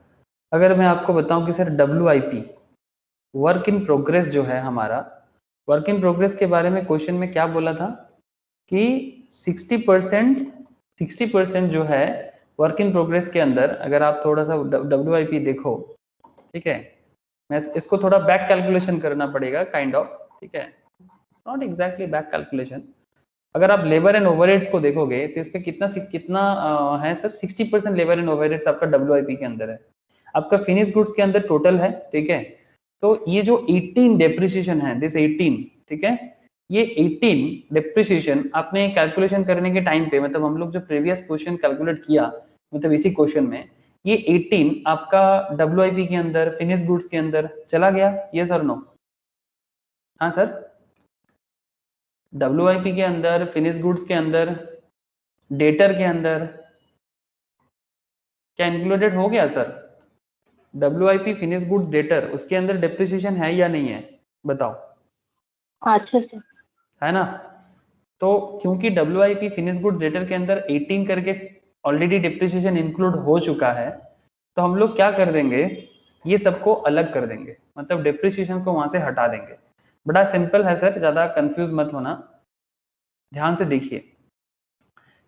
अगर मैं आपको बताऊं कि sir WIP work in progress जो है हमारा, वर्क इन प्रोग्रेस के बारे में क्वेश्चन में क्या बोला था कि 60% जो है वर्क इन प्रोग्रेस के अंदर, अगर आप थोड़ा सा WIP देखो, ठीक है, मैं इसको थोड़ा बैक कैलकुलेशन करना पड़ेगा काइंड ऑफ, ठीक है, नॉट एग्जैक्टली बैक कैलकुलेशन। अगर आप लेबर एंड ओवरहेड्स को देखोगे तो इस पे कितना है सर, 60% लेबर एंड ओवरहेड्स आपका WIP के अंदर है, आपका फिनिश गुड्स के अंदर टोटल है, ठीक है। तो ये जो 18 डेप्रिसिएशन है, दिस 18, ठीक है, ये 18 डेप्रिसिएशन आपने कैलकुलेशन करने के टाइम पे, मतलब हम लोग जो प्रीवियस क्वेश्चन कैलकुलेट किया, मतलब इसी क्वेश्चन में ये 18 आपका WIP के अंदर, फिनिश गुड्स के अंदर चला गया, यस और नो? हाँ सर, WIP के अंदर, फिनिश गुड्स के अंदर, डेटर के अंदर क्या इंक्लूडेड हो गया sir? WIP, finish goods, debtor, उसके अंदर डिप्रिसिएशन है या नहीं है, बताओ। अच्छा सर, है ना। तो क्योंकि WIP, फिनिश गुड्स, डेटर के अंदर 18 करके ऑलरेडी डिप्रिसिएशन इंक्लूड हो चुका है, तो हम लोग क्या कर देंगे, ये सबको अलग कर देंगे, मतलब डिप्रिसिएशन को वहां से हटा देंगे। बड़ा सिंपल है सर, ज्यादा कंफ्यूज मत होना, ध्यान से देखिए।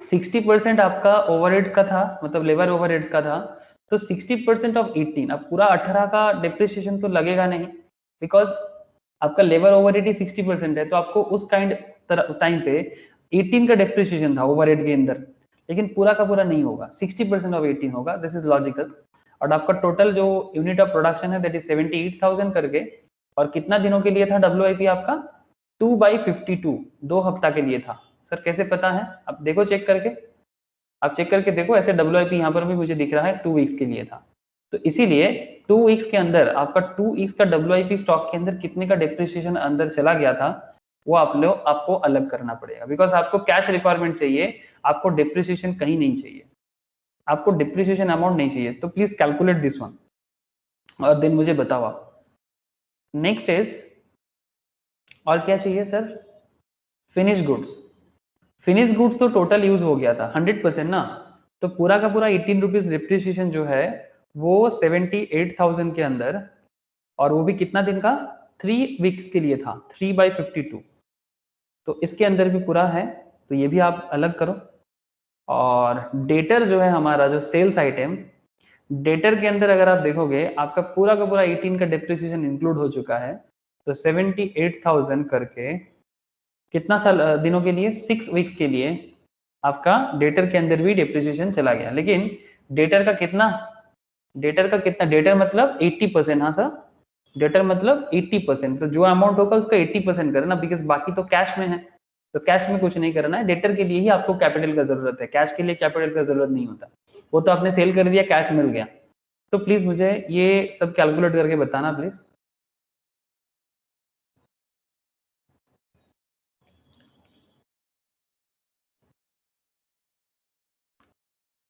60% आपका ओवरहेड्स का था, मतलब लेबर ओवरहेड्स का था, तो 60% ऑफ 18, अब पूरा 18 का डिप्रिसिएशन तो लगेगा नहीं, बिकॉज आपका लेबर ओवरहेड ही 60% है, तो आपको उस काइंड टाइम पे 18 का डिप्रिसिएशन था ओवरहेड के अंदर, लेकिन पूरा का पूरा नहीं होगा, 60% ऑफ 18 होगा, दिस इज लॉजिकल। और आपका टोटल जो यूनिट ऑफ प्रोडक्शन है दैट इज 78,000 करके, और कितना दिनों के लिए था WIP आपका? 2/52, 2 हफ्ता के लिए था। सर कैसे पता है, आप देखो चेक करके, आप चेक करके देखो, ऐसे WIP यहाँ पर भी मुझे दिख रहा है 2 वीक्स के लिए था, तो इसीलिए 2 वीक्स के अंदर आपका 2 वीक्स का WIP स्टॉक के अंदर कितने का डिप्रिसिएशन अंदर चला गया था, वो आपको अलग करना पड़ेगा, बिकॉज आपको कैश रिक्वायरमेंट चाहिए, आपको डिप्रिसिएशन कहीं नहीं चाहिए, आपको डिप्रिसिएशन अमाउंट नहीं चाहिए। तो प्लीज कैलकुलेट दिस वन और देन मुझे बताओ आप। नेक्स्ट इज, और क्या चाहिए sir? Finish goods. Finish goods तो टोटल यूज हो गया था 100% ना, तो पूरा का पूरा 18 रुपीज डिप्रिसिएशन जो है वो 78,000 के अंदर, और वो भी कितना दिन का, 3 वीक्स के लिए था, 3/52, तो इसके अंदर भी पूरा है, तो ये भी आप अलग करो। और डेटर जो है हमारा जो सेल्स आइटम, डेटर के अंदर अगर आप देखोगे आपका पूरा का पूरा 18 का डिप्रिसिएशन इंक्लूड हो चुका है, तो 78,000 करके कितना साल दिनों के लिए, 6 वीक्स के लिए आपका डेटर के अंदर भी डिप्रिसिएशन चला गया। लेकिन डेटर का कितना, डेटर मतलब 80%, हाँ सर, डेटर मतलब 80%, तो जो अमाउंट होगा उसका 80% करना, बिकॉज बाकी तो कैश में है, तो कैश में कुछ नहीं करना है, डेटर के लिए ही आपको कैपिटल का जरूरत है, कैश के लिए कैपिटल का जरूरत नहीं होता, वो तो आपने सेल कर दिया, कैश मिल गया। तो प्लीज मुझे ये सब कैलकुलेट करके बताना प्लीज।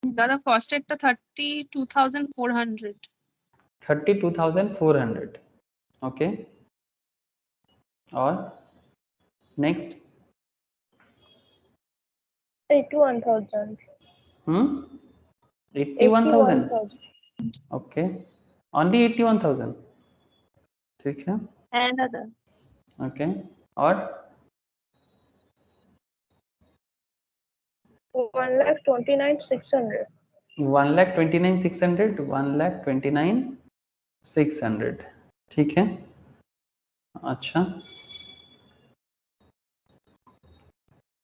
दादा फर्स्ट एड तो 32,400। 32,400, ओके, और नेक्स्ट 81,000। 81,000, ओके, ओनली 81,000, ठीक है, है दादा। ओके, और 1,29,600। 1,29,600, 1,29,600, ठीक है, अच्छा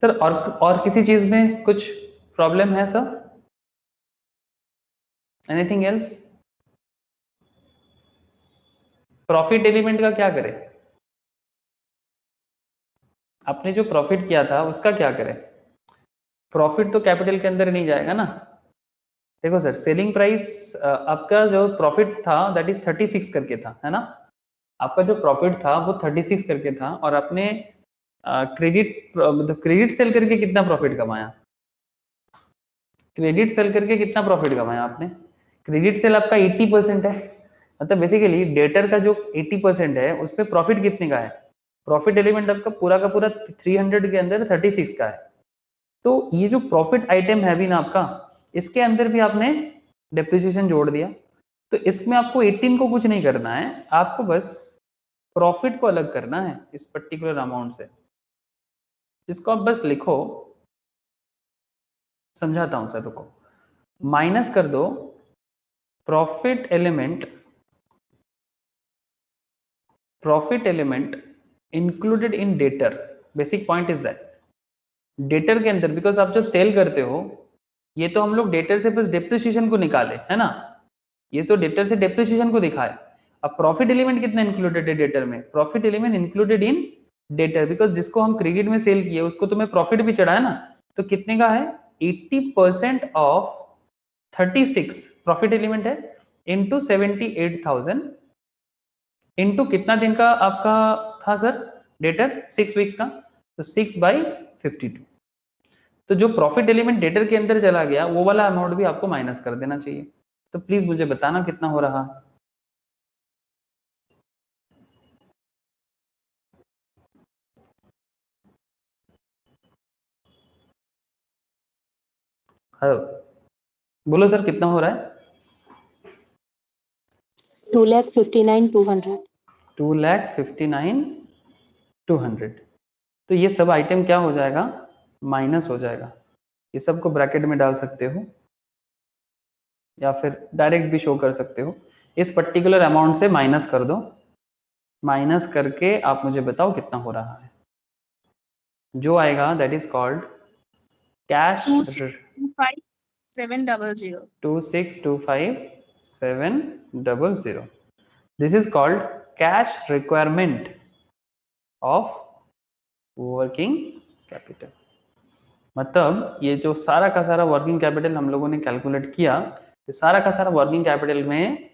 सर, और किसी चीज में कुछ प्रॉब्लम है sir, anything else? Profit element का क्या करें, आपने जो प्रॉफिट किया था उसका क्या करें? प्रॉफिट तो कैपिटल के अंदर नहीं जाएगा ना। देखो सर, सेलिंग प्राइस आपका जो प्रॉफिट था दैट इज 36 करके था, है ना, आपका जो प्रॉफिट था वो 36 करके था, और आपने क्रेडिट सेल करके कितना प्रॉफिट कमाया, क्रेडिट सेल करके कितना प्रॉफिट कमाया आपने? क्रेडिट सेल आपका 80% है, मतलब बेसिकली डेटर का जो 80% है उस पर प्रॉफिट कितने का है, प्रॉफिट एलिमेंट आपका पूरा का पूरा 300 के अंदर 36 का है। तो ये जो प्रॉफिट आइटम है भी ना आपका, इसके अंदर भी आपने डेप्रिसिएशन जोड़ दिया, तो इसमें आपको 18 को कुछ नहीं करना है, आपको बस प्रॉफिट को अलग करना है इस पर्टिकुलर अमाउंट से, इसको आप बस लिखो, समझाता हूं सर, रुको, माइनस कर दो profit element included in debtor, basic point is that debtor के अंदर, बिकॉज आप जब सेल करते हो, ये तो हम लोग डेटर से बस डेप्रिसिएशन को निकाले, है ना, ये तो डेटर से डेप्रिसिएशन को दिखाए। अब प्रॉफिट एलिमेंट कितना इंक्लूडेड है डेटर में, profit element included in debtor, because जिसको हम क्रेडिट में सेल किए उसको तुम्हें प्रॉफिट भी चढ़ा है ना, तो कितने का है, 80% ऑफ 36 प्रॉफिट एलिमेंट है, इंटू 78,000, इंटू कितना दिन का आपका था सर डेटर, 6 वीक्स का, तो 6/52, तो जो प्रॉफिट एलिमेंट डेटर के अंदर चला गया वो वाला अमाउंट भी आपको माइनस कर देना चाहिए। तो प्लीज मुझे बताना कितना हो रहा है। हेलो, बोलो सर कितना हो रहा है? 2,59,200। 2,59,200, तो ये सब आइटम क्या हो जाएगा, माइनस हो जाएगा, ये सबको ब्रैकेट में डाल सकते हो या फिर डायरेक्ट भी शो कर सकते हो, इस पर्टिकुलर अमाउंट से माइनस कर दो, माइनस करके आप मुझे बताओ कितना हो रहा है, जो आएगा that is called cash 2,625,700। 2,625,700, this is called cash requirement of working capital। मतलब ये जो सारा का सारा वर्किंग कैपिटल हम लोगों ने कैलकुलेट किया, ये सारा का सारा वर्किंग कैपिटल में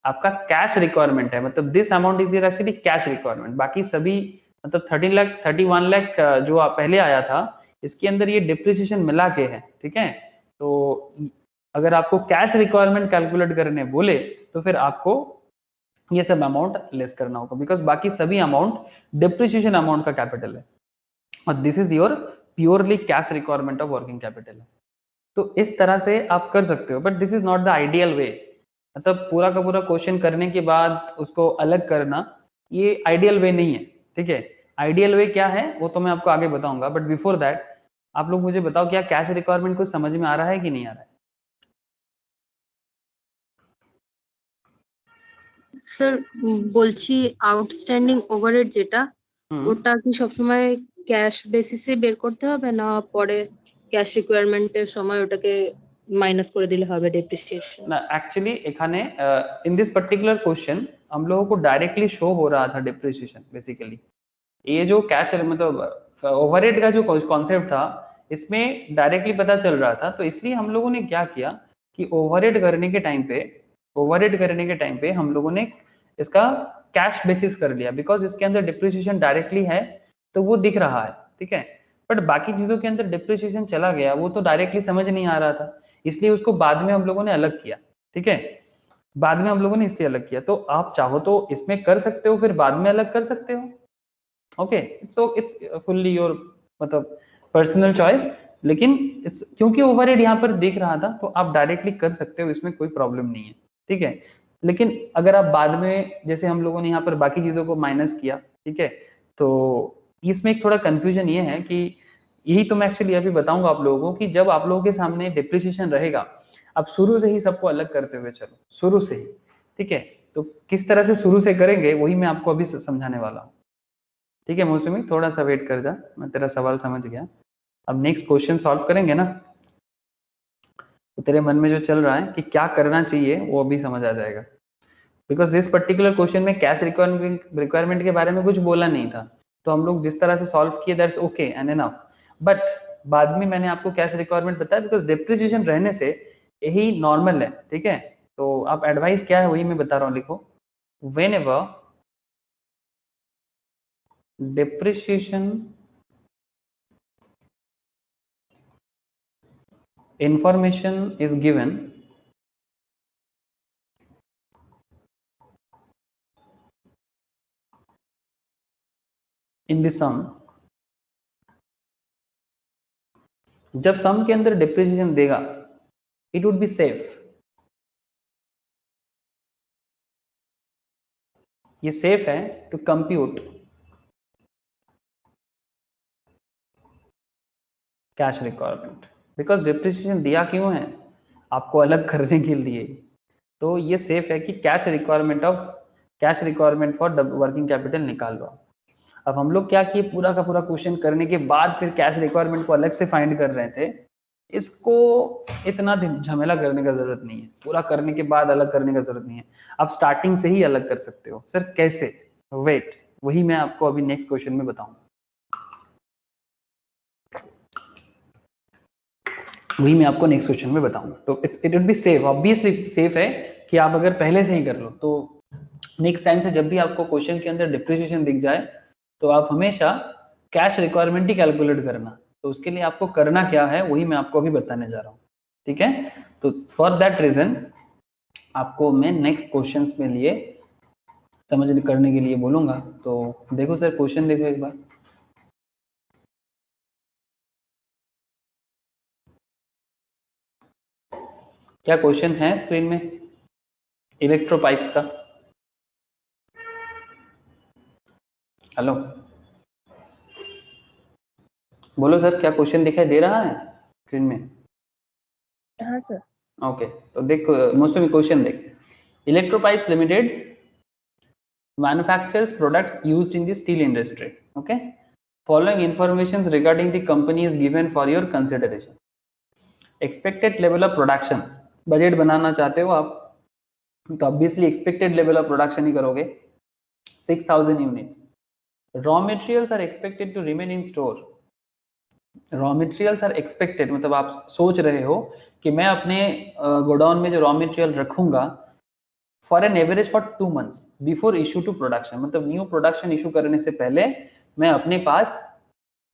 आपका कैश रिक्वायरमेंट है, मतलब this amount is actually cash requirement, बाकी सभी मतलब 30 लाख 31 लाख जो पहले आया था इसके अंदर ये डिप्रिसिएशन मिला के है, ठीक है। तो अगर आपको कैश रिक्वायरमेंट कैलकुलेट करने बोले तो फिर आपको ये सब अमाउंट लेस करना होगा, बिकॉज बाकी सभी अमाउंट डिप्रिसिएशन अमाउंट का कैपिटल है, और this is your purely cash requirement of working capital है। तो इस तरह से आप कर सकते हो, but this is not the ideal way. मतलब पूरा का पूरा क्वेश्चन करने के बाद उसको अलग करना, ये आइडियल वे नहीं है, ठीक है। आइडियल वे क्या है वो तो मैं आपको आगे बताऊंगा, बट बिफोर दैट आप लोग मुझे बताओ क्या कैश रिक्वायरमेंट कुछ समझ में आ रहा है कि नहीं आ रहा है? স্যার বলছি আউটস্ট্যান্ডিং ওভারহেড যেটা ওটা কি সবসময় ক্যাশ বেসিসে বের করতে হবে না পরে ক্যাশ রিকোয়ারমেন্টের সময় ওটাকে মাইনাস করে দিলে হবে ডেপ্রিসিয়েশন? ना एक्चुअली एखाने इन दिस पर्टिकुलर क्वेश्चन हम लोगों को डायरेक्टली शो हो रहा था डिप्रिसिएशन। बेसिकली ये जो कैश मतलब ओवरहेड का जो कॉन्सेप्ट था इसमें डायरेक्टली पता चल रहा था, तो इसलिए हम लोगों ने क्या किया कि ओवरहेड करने के टाइम पे हम लोगों ने इसका कैश बेसिस कर लिया, बिकॉज इसके अंदर डिप्रिसिएशन डायरेक्टली है तो वो दिख रहा है, ठीक है। बट बाकी चीजों के अंदर डिप्रिसिएशन चला गया, वो तो डायरेक्टली समझ नहीं आ रहा था, इसलिए उसको बाद में हम लोगों ने अलग किया, ठीक है। बाद में हम लोगों ने इसलिए अलग किया, तो आप चाहो तो इसमें कर सकते हो, फिर बाद में अलग कर सकते हो, okay. So it's fully your मतलब पर्सनल चॉइस, लेकिन क्योंकि ओवरहेड यहाँ पर दिख रहा था तो आप डायरेक्टली कर सकते हो, इसमें कोई प्रॉब्लम नहीं है, ठीक है। लेकिन अगर आप बाद में जैसे हम लोगों ने यहाँ पर बाकी चीजों को माइनस किया, ठीक है, तो इसमें एक थोड़ा कंफ्यूजन ये है कि यही तो मैं एक्चुअली अभी बताऊंगा आप लोगों को कि जब आप लोगों के सामने डिप्रिसिएशन रहेगा, आप शुरू से ही सबको अलग करते हुए चलो, शुरू से ही, ठीक है। तो किस तरह से शुरू से करेंगे वही मैं आपको अभी समझाने वाला हूँ, ठीक है। मौसमी थोड़ा सा वेट कर जा, मैं तेरा सवाल समझ गया। अब नेक्स्ट क्वेश्चन सॉल्व करेंगे ना, तो तेरे मन में जो चल रहा है कि क्या करना चाहिए वो अभी समझ आ जाएगा, बिकॉज दिस पर्टिकुलर क्वेश्चन में कैश रिक्वायरमेंट के बारे में कुछ बोला नहीं था, तो हम लोग जिस तरह से सॉल्व किए that's okay and enough. But बाद में मैंने आपको कैश रिक्वायरमेंट बताया बिकॉज डिप्रिसिएशन रहने से यही नॉर्मल है, ठीक है। तो आप एडवाइस क्या है वही मैं बता रहा हूँ, लिखो whenever depreciation information is given in the sum, जब सम के अंदर डिप्रिसिएशन देगा it would be safe, ये सेफ है to compute cash requirement, because depreciation दिया क्यों है आपको अलग करने के लिए, तो ये सेफ है कि cash requirement for working capital निकाल लो। अब हम लोग क्या किए, पूरा का पूरा क्वेश्चन करने के बाद फिर कैश रिक्वायरमेंट को अलग से फाइंड कर रहे थे, इसको इतना झमेला करने का जरूरत नहीं है, पूरा करने के बाद अलग करने का जरूरत नहीं है, आप स्टार्टिंग से ही अलग कर सकते हो। सर कैसे, वेट, वही मैं आपको अभी नेक्स्ट क्वेश्चन में बताऊंगा, वही मैं आपको नेक्स्ट क्वेश्चन में बताऊंगा। तो it would be safe, obviously safe है कि आप अगर पहले से ही कर लो, तो नेक्स्ट टाइम से जब भी आपको क्वेश्चन के अंदर डिप्रिसिएशन दिख जाए तो आप हमेशा कैश रिक्वायरमेंट ही कैलकुलेट करना। तो उसके लिए आपको करना क्या है वही मैं आपको अभी बताने जा रहा हूँ, ठीक है। तो फॉर दैट रीजन आपको मैं नेक्स्ट क्वेश्चन में लिए समझ करने के लिए बोलूंगा। तो देखो सर क्वेश्चन देखो एक बार, क्या क्वेश्चन है स्क्रीन में इलेक्ट्रो पाइप्स का? हेलो बोलो सर, क्या क्वेश्चन दिखाई दे रहा है स्क्रीन में? हाँ सर। ओके, तो देख मोस्ट ऑफ क्वेश्चन देख, electro pipes limited manufactures products used in the steel industry, okay, following information regarding the company is given for your consideration. Expected level of production, budget बनाना चाहते हो आप तो obviously expected level of production ही करोगे, 6000 units. Raw materials are expected to remain in store, raw materials are expected मतलब आप सोच रहे हो कि मैं अपने गोडाउन में जो रॉ मटेरियल रखूंगा for an average for 2 months before issue to production, मतलब न्यू प्रोडक्शन इशू करने से पहले मैं अपने पास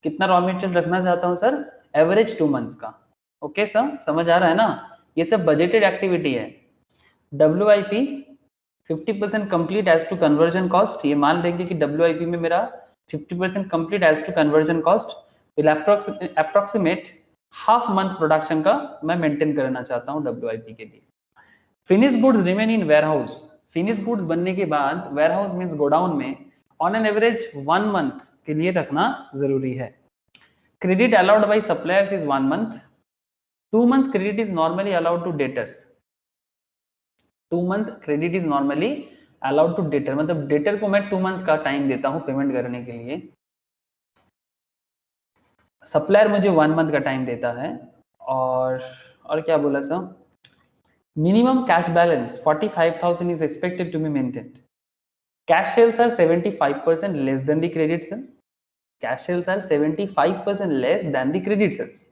कितना रॉ मटेरियल रखना चाहता हूं सर, एवरेज 2 months का। ओके सर, समझ आ रहा है ना, ये सब बजटेड एक्टिविटी है। WIP 50% complete as to conversion cost, ये मान लेंगे कि WIP में मेरा 50% complete as to conversion cost, approximate half month production का मैं मेंटेन करना चाहता हूँ WIP के लिए। Finish goods remain in warehouse, finish goods बनने के बाद वेयरहाउस मींस गोडाउन में ऑन एन एवरेज 1 मंथ के लिए रखना जरूरी है। Credit allowed by suppliers is 1 month, 2 months credit is normally allowed to debtors, 2 month credit is normally allowed to debtor, मतलब debtor को मैं 2 months का टाइम देता हूं पेमेंट करने के लिए, सप्लायर मुझे 1 month का टाइम देता है। और क्या बोला sir, minimum cash balance 45,000 is expected to be maintained. Cash sales are 75% less than the credit sales. Cash sales are 75% less than the credit sales.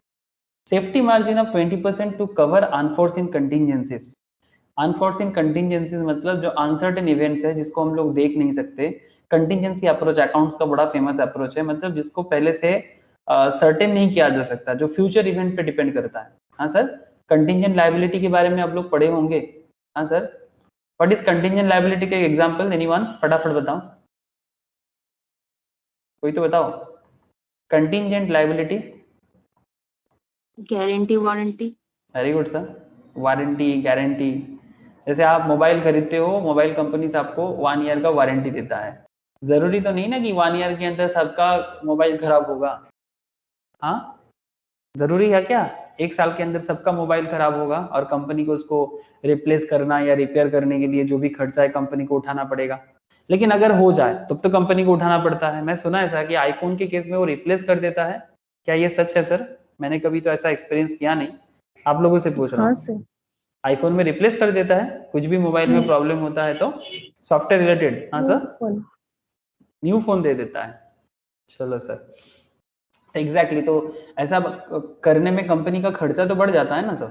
Safety margin of 20% to cover unforeseen contingencies. Unforeseen contingencies मतलब जो uncertain events है जिसको हम लोग देख नहीं सकते। Contingency approach accounts का बड़ा फेमस अप्रोच है, मतलब जिसको पहले से सर्टेन नहीं किया जा सकता, जो फ्यूचर इवेंट पे डिपेंड करता है। हाँ सर, कंटिजेंट लायबिलिटी के बारे में आप लोग पढ़े होंगे। हाँ sir, what is contingent liability का एग्जांपल, एनीवन फटाफट बताओ, कोई तो बताओ। Contingent liability, guarantee warranty. Very good sir, warranty guarantee. जैसे आप मोबाइल खरीदते हो, मोबाइल कंपनी से आपको 1 ईयर का वारंटी देता है, जरूरी तो नहीं ना कि 1 ईयर के अंदर सबका मोबाइल खराब होगा। हाँ, जरूरी है क्या 1 साल के अंदर सबका मोबाइल खराब होगा और कंपनी को उसको रिप्लेस करना या रिपेयर करने के लिए जो भी खर्चा है कंपनी को उठाना पड़ेगा। लेकिन अगर हो जाए तब तो कंपनी को उठाना पड़ता है। मैं सुना ऐसा कि आईफोन के केस में वो रिप्लेस कर देता है, क्या ये सच है सर? मैंने कभी तो ऐसा एक्सपीरियंस किया नहीं, आप लोगों से पूछ रहा हाँ हूँ। सर, आईफोन में रिप्लेस कर देता है, कुछ भी मोबाइल में प्रॉब्लम होता है तो सॉफ्टवेयर रिलेटेड। हाँ सर, फोन न्यू फोन दे देता है। चलो सर, एग्जैक्टली तो ऐसा करने में कंपनी का खर्चा तो बढ़ जाता है ना सर।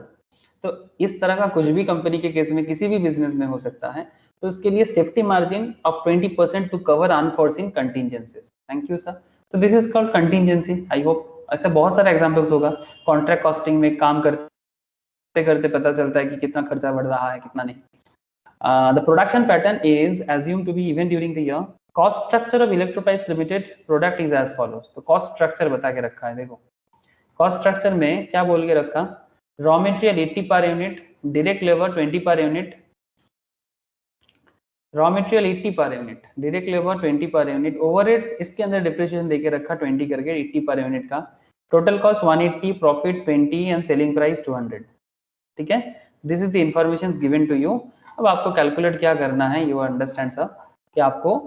तो इस तरह का कुछ भी कंपनी के केस में किसी भी बिजनेस में हो सकता है, तो उसके लिए safety margin of 20% to cover unforeseen contingencies. Thank you sir. तो this is called contingency. I hope ऐसे बहुत सारे एग्जांपल्स होगा। कॉन्ट्रैक्ट कॉस्टिंग में काम करते करते पता चलता है कि कितना खर्चा बढ़ रहा है कितना नहीं। The production pattern is assumed to be even during the year. Cost structure of Electropipes limited product is as follows. तो कॉस्ट स्ट्रक्चर बता के रखा है, देखो कॉस्ट स्ट्रक्चर में क्या बोल के रखा, रॉ मटेरियल 80 पर unit, direct labour 20 per unit, raw material 80 पर unit, direct labour 20 per unit, overheads इसके अंदर डिप्रिसिएशन देके रखा 20 करके 80 पर यूनिट का, total cost 180, profit 20 and selling price 200। ठीक है, this is the information given to you. अब आपको कैलकुलेट क्या करना है, यू अंडरस्टैंड सर, कि आपको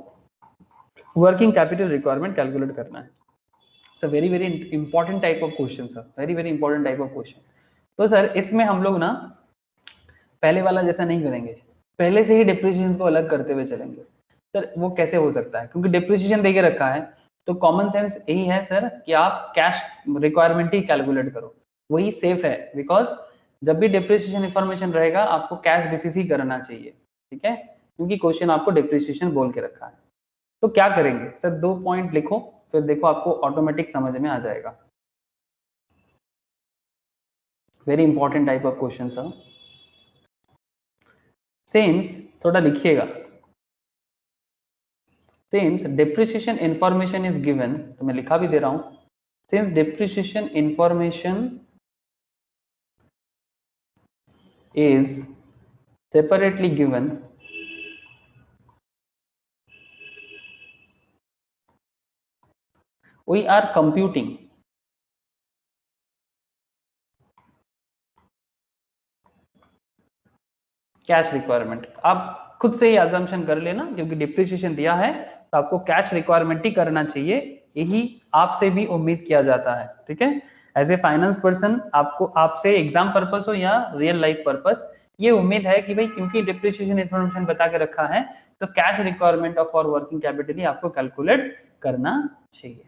वर्किंग कैपिटल रिक्वायरमेंट कैलकुलेट करना है। It's a very very important type of question sir, very very important type of question. तो सर इसमें हम लोग ना पहले वाला जैसा नहीं करेंगे, पहले से ही डिप्रिसिएशन को अलग करते हुए चलेंगे। सर वो कैसे हो सकता है, क्योंकि डिप्रिसिएशन देके रखा है, तो कॉमन सेंस यही है सर कि आप कैश रिक्वायरमेंट ही कैलकुलेट करो, वही सेफ है। बिकॉज जब भी डिप्रिसिएशन इंफॉर्मेशन रहेगा आपको कैश बेसिस ही करना चाहिए, ठीक है, क्योंकि क्वेश्चन आपको डिप्रिसिएशन बोल के रखा है। तो क्या करेंगे सर, 2 पॉइंट लिखो, फिर देखो आपको ऑटोमेटिक समझ में आ जाएगा। Very important type of question sir. Since थोड़ा लिखिएगा, since depreciation information is given, तो मैं लिखा भी दे रहा हूं, since depreciation information is separately given, we are computing cash requirement. आप खुद से ही अजम्पशन कर लेना, क्योंकि डिप्रिसिएशन दिया है तो आपको कैश रिक्वायरमेंट ही करना चाहिए, यही आपसे भी उम्मीद किया जाता है। ठीक है, एज ए फाइनेंस पर्सन आपको, आपसे एग्जाम पर्पस हो या रियल लाइफ पर्पस, ये उम्मीद है कि भाई क्योंकि डिप्रिसिएशन इंफॉर्मेशन बता के रखा है तो कैश रिक्वायरमेंट ऑफ और वर्किंग कैपिटल ही आपको कैलकुलेट करना चाहिए।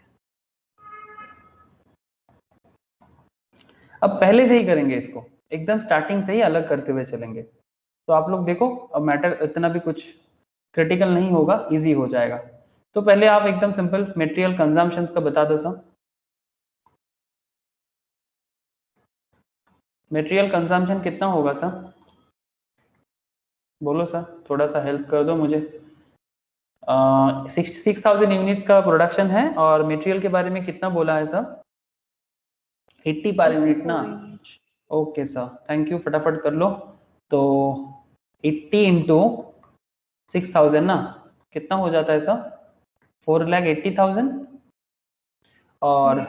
अब पहले से ही करेंगे इसको, एकदम स्टार्टिंग से ही अलग करते हुए चलेंगे, तो आप लोग देखो अब मैटर इतना भी कुछ क्रिटिकल नहीं होगा, इजी हो जाएगा। तो पहले आप एकदम सिंपल मटेरियल कंजम्पशंस का बता दो सर। मटेरियल कंजम्पशन कितना होगा सर, बोलो सर, थोड़ा सा हेल्प कर दो मुझे। 6,000 यूनिट्स का प्रोडक्शन है और मटेरियल के बारे में कितना बोला है सर? 80 पर यूनिट ना। ओके सर, थैंक यू, फटाफट कर लो। तो 80 इंटू 6000 ना, कितना हो जाता है सर? 4,80,000। और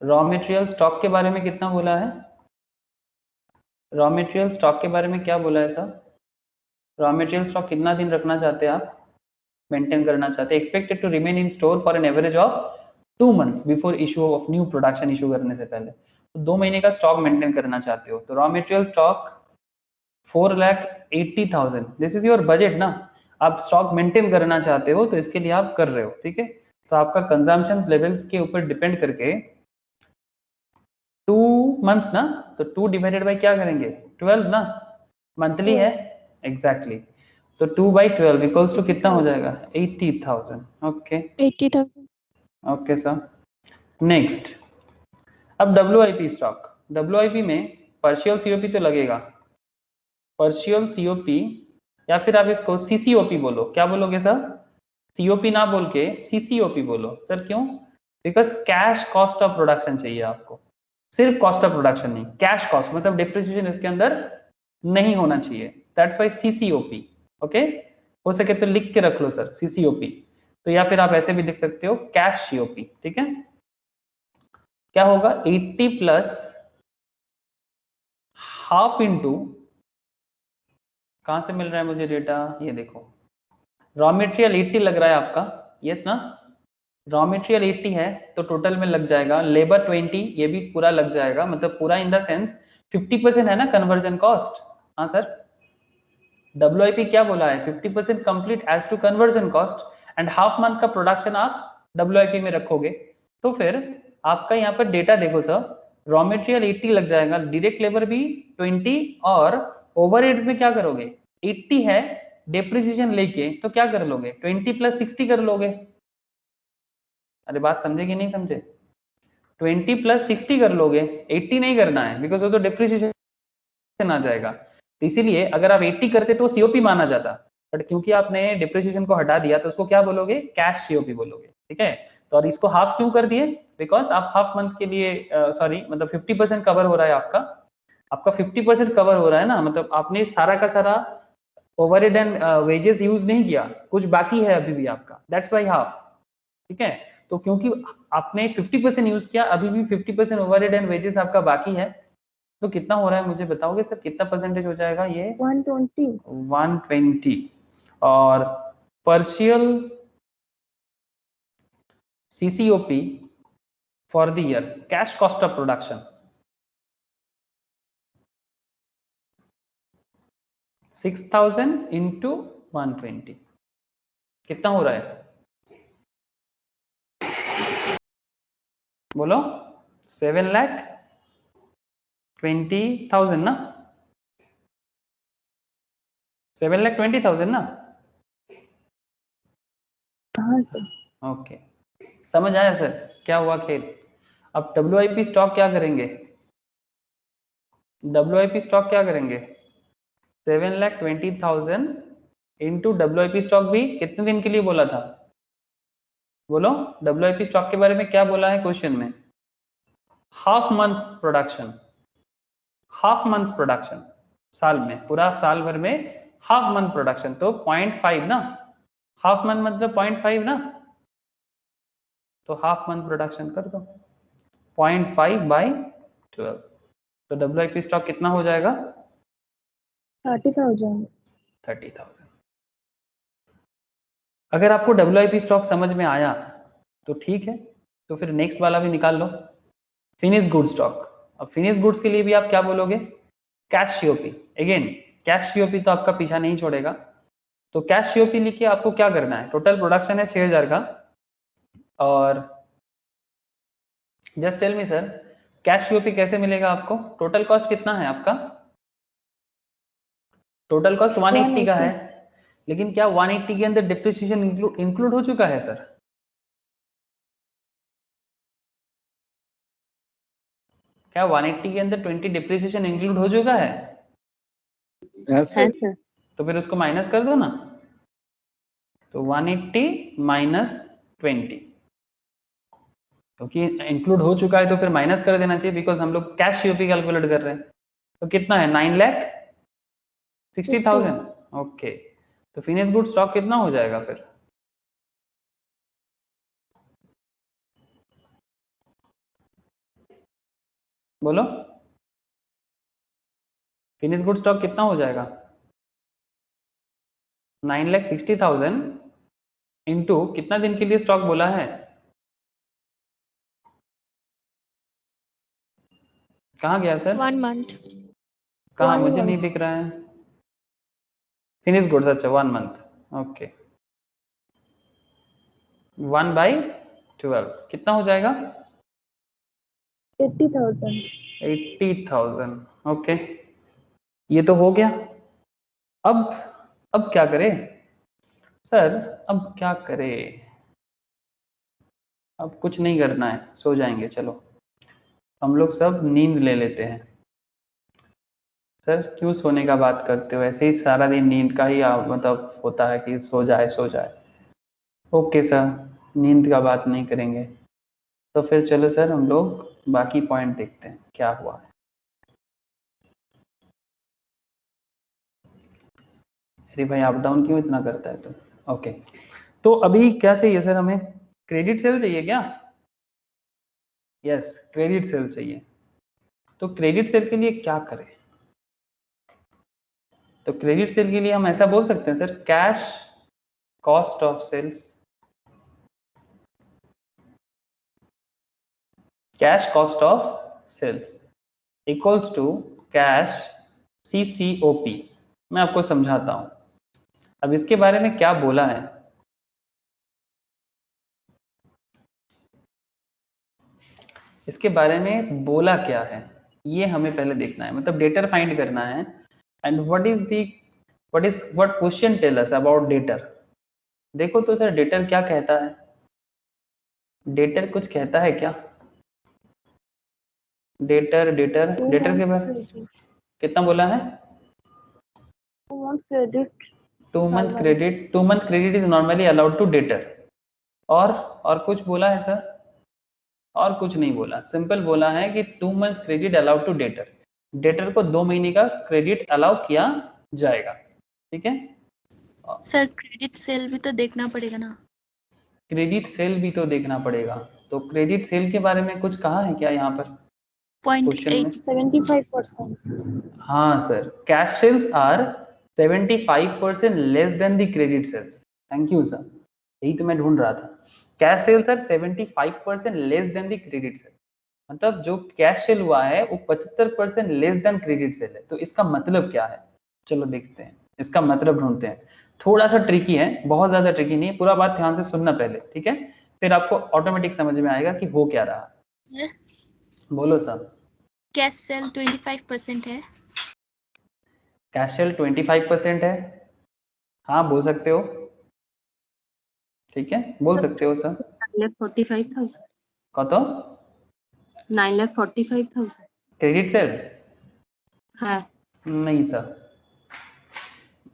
रॉ मटेरियल स्टॉक के बारे में कितना बोला है? रॉ मटेरियल स्टॉक के बारे में क्या बोला है सर? रॉ मटेरियल स्टॉक कितना दिन रखना चाहते हैं आप, मेंटेन करना चाहते हैं? Expected to remain in store for an average of 2 months before issue of new production. Issue करने से पहले तो 2 महीने का स्टॉक मेंटेन करना चाहते हो, तो raw material stock 4,80,000, this is your budget ना। आप स्टॉक मेंटेन करना चाहते हो तो इसके लिए आप कर रहे हो, ठीक है। तो आपका कंजम्पशन लेवल्स के ऊपर डिपेंड करके 2 मंथ्स ना, तो 2 डिवाइडेड बाय क्या करेंगे? 12 ना, मंथली है एग्जैक्टली। तो 2/12 इक्वल्स टू कितना हो जाएगा? 80,000। ओके 80,000। Okay sir. नेक्स्ट, अब WIP स्टॉक। WIP में पार्शियल COP तो लगेगा, पार्शियल COP, या फिर आप इसको CCOP बोलो। क्या बोलोगे सर? COP ना बोल के CCOP बोलो। सर क्यों? Because cash cost of production चाहिए आपको, सिर्फ कॉस्ट ऑफ प्रोडक्शन नहीं, कैश कॉस्ट मतलब डिप्रिसिएशन इसके अंदर नहीं होना चाहिए। That's why CCOP। ओके, हो सके तो लिख के रख लो सर CCOP, तो या फिर आप ऐसे भी लिख सकते हो कैश COP, ठीक है। क्या होगा? 80 प्लस हाफ इंटू, कहां से मिल रहा है मुझे डेटा? ये देखो, रॉ मटेरियल 80 लग रहा है आपका, यस ना। रॉ मटेरियल 80 है तो टोटल में लग जाएगा लेबर 20, ये भी पूरा लग जाएगा, मतलब पूरा इन द सेंस 50% है ना कन्वर्जन कॉस्ट। हाँ सर, WIP क्या बोला है? 50% complete as to conversion cost, and half month का प्रोडक्शन आप WIP में रखोगे। तो फिर आपका यहाँ पर डेटा देखो सर, रॉ मटेरियल 80 लग जाएगा, डायरेक्ट लेबर भी 20, और ओवरहेड्स में क्या करोगे? 80 है, डेप्रिसिएशन लेके तो क्या कर लोगे? 20 प्लस 60 कर लोगे। अरे बात समझे कि नहीं समझे? 20 प्लस 60 कर लोगे, 80 नहीं करना है, बिकॉज वो तो डिप्रिसिएशन आ जाएगा। तो इसीलिए अगर आप 80 करते तो COP माना जाता, बट क्योंकि आपने डिप्रिसिएशन को हटा दिया तो उसको क्या बोलोगे? कैश COP बोलोगे, ठीक है। तो और इसको हाफ क्यों कर दिए? बिकॉज आप हाफ मंथ के लिए सॉरी मतलब 50% कवर हो रहा है आपका, 50% कवर हो रहा है ना, मतलब आपने सारा का सारा ओवरहेड एंड वेजेस यूज नहीं किया, कुछ बाकी है अभी भी आपका, दैट्स वाई हाफ, ठीक है। तो क्योंकि आपने 50% यूज किया, अभी भी 50% ओवरहेड एंड वेजेस आपका बाकी है, तो कितना हो रहा है मुझे बताओगे सर? कितना परसेंटेज हो जाएगा ये? 120। 120। और partial CCOP for the year, cash cost of production 6,000 into 120 कितना हो रहा है? बोलो। 7,20,000 ना, 7,20,000 ना। हाँ सर। ओके, समझ आया सर क्या हुआ खेल? अब WIP स्टॉक क्या करेंगे? WIP स्टॉक क्या करेंगे? 7,20,000 इंटू WIP स्टॉक भी कितने दिन के लिए बोला था? बोलो, WIP स्टॉक के बारे में क्या बोला है क्वेश्चन में? Half months production, half months production, साल में, पूरा साल भर में हाफ मंथ प्रोडक्शन, तो 0.5 ना, हाफ मंथ मतलब 0.5 ना, तो हाफ मंथ प्रोडक्शन कर दो 0.5/12, तो WIP स्टॉक कितना हो जाएगा? 30,000। 30,000। अगर आपको WIP स्टॉक समझ में आया तो ठीक है, तो फिर नेक्स्ट वाला भी निकाल लो, फिनिश गुड स्टॉक। अब फिनिश गुड्स के लिए भी आप क्या बोलोगे? Cash COP। Again cash COP तो आपका पीछा नहीं छोड़ेगा, तो कैश COP लिखिए। आपको क्या करना है? टोटल प्रोडक्शन है 6,000 का, और just tell me sir, cash COP कैसे मिलेगा आपको? टोटल कॉस्ट कितना है आपका? टोटल कॉस्ट 180 का है, लेकिन क्या 180 के अंदर डिप्रिसिएशन इंक्लूड हो चुका है सर? क्या 180 के अंदर 20 डिप्रिसिएशन इंक्लूड हो चुका है? सर। तो फिर उसको माइनस कर दो ना, तो 180 माइनस 20 क्योंकि इंक्लूड हो चुका है तो फिर माइनस कर देना चाहिए, बिकॉज हम लोग कैश सीओपी कैलकुलेट कर रहे हैं। तो कितना है 9,60,000। ओके, तो फिनिश गुड स्टॉक कितना हो जाएगा फिर? बोलो, फिनिश गुड स्टॉक कितना हो जाएगा? 9,60,000 इंटू कितना दिन के लिए स्टॉक बोला है? कहाँ गया सर? 1 मंथ। कहाँ? 1 मुझे month. नहीं दिख रहा है फिनिश गुड्स। अच्छा 1 मंथ। ओके, 1/12 कितना हो जाएगा? 80,000. 80,000। ओके, ये तो हो गया। अब क्या करें सर? अब क्या करें? अब कुछ नहीं करना है, सो जाएंगे। चलो हम लोग सब नींद ले लेते हैं। सर क्यों सोने का बात करते हो? ऐसे ही सारा दिन नींद का ही मतलब होता है कि सो जाए सो जाए। ओके सर, नींद का बात नहीं करेंगे। तो फिर चलो सर हम लोग बाकी पॉइंट देखते हैं क्या हुआ है। अरे भाई अप डाउन क्यों इतना करता है तुम? ओके, तो अभी क्या चाहिए सर हमें? क्रेडिट सेल चाहिए क्या? यस, क्रेडिट सेल चाहिए। तो क्रेडिट सेल के लिए क्या करें? तो क्रेडिट सेल के लिए हम ऐसा बोल सकते हैं sir, cash cost of sales, cash cost of sales equals to cash CCOP। मैं आपको समझाता हूं। अब इसके बारे में क्या बोला है? इसके बारे में बोला क्या है ये हमें पहले देखना है, मतलब डेटर फाइंड करना है। And what question tell us about debtor. देखो तो सर डेटर क्या कहता है? डेटर कुछ कहता है क्या? डेटर डेटर 2 डेटर के months बारे credit. कितना बोला है? 2 months credit. 2 month Normal. Credit. 2 month credit is normally allowed to debtor. और कुछ बोला है सर? और कुछ नहीं बोला, सिंपल बोला है कि 2 month credit allowed to debtor. Debtor को 2 महीने का क्रेडिट अलाउ किया जाएगा। ठीक है सर क्रेडिट सेल भी तो देखना पड़ेगा ना। क्रेडिट सेल भी तो देखना पड़ेगा। तो क्रेडिट सेल के बारे में कुछ कहा है क्या यहाँ पर क्वेश्चन में? 0.8। 75%. हाँ sir, cash sales are 75% less than the credit sales. Thank you sir, यही तो मैं ढूंढ रहा था। Cash sales are 75% less than the credit sale, मतलब जो कैश सेल हुआ है वो 75% लेस देन क्रेडिट सेल है। तो इसका मतलब क्या है? चलो देखते हैं, इसका मतलब ढूंढते हैं। थोड़ा सा ट्रिकी है, बहुत ज्यादा ट्रिकी नहीं है, पूरा बात ध्यान से सुनना पहले, ठीक है? फिर आपको ऑटोमेटिक समझ में आएगा कि हो क्या रहा। बोलो सर। कैश सेल 25% है। कैश सेल 25% है, हाँ बोल सकते हो, ठीक है बोल सकते हो सर। 9,45,000। कत 9,45,000 क्रेडिट सेल? है। नहीं सर,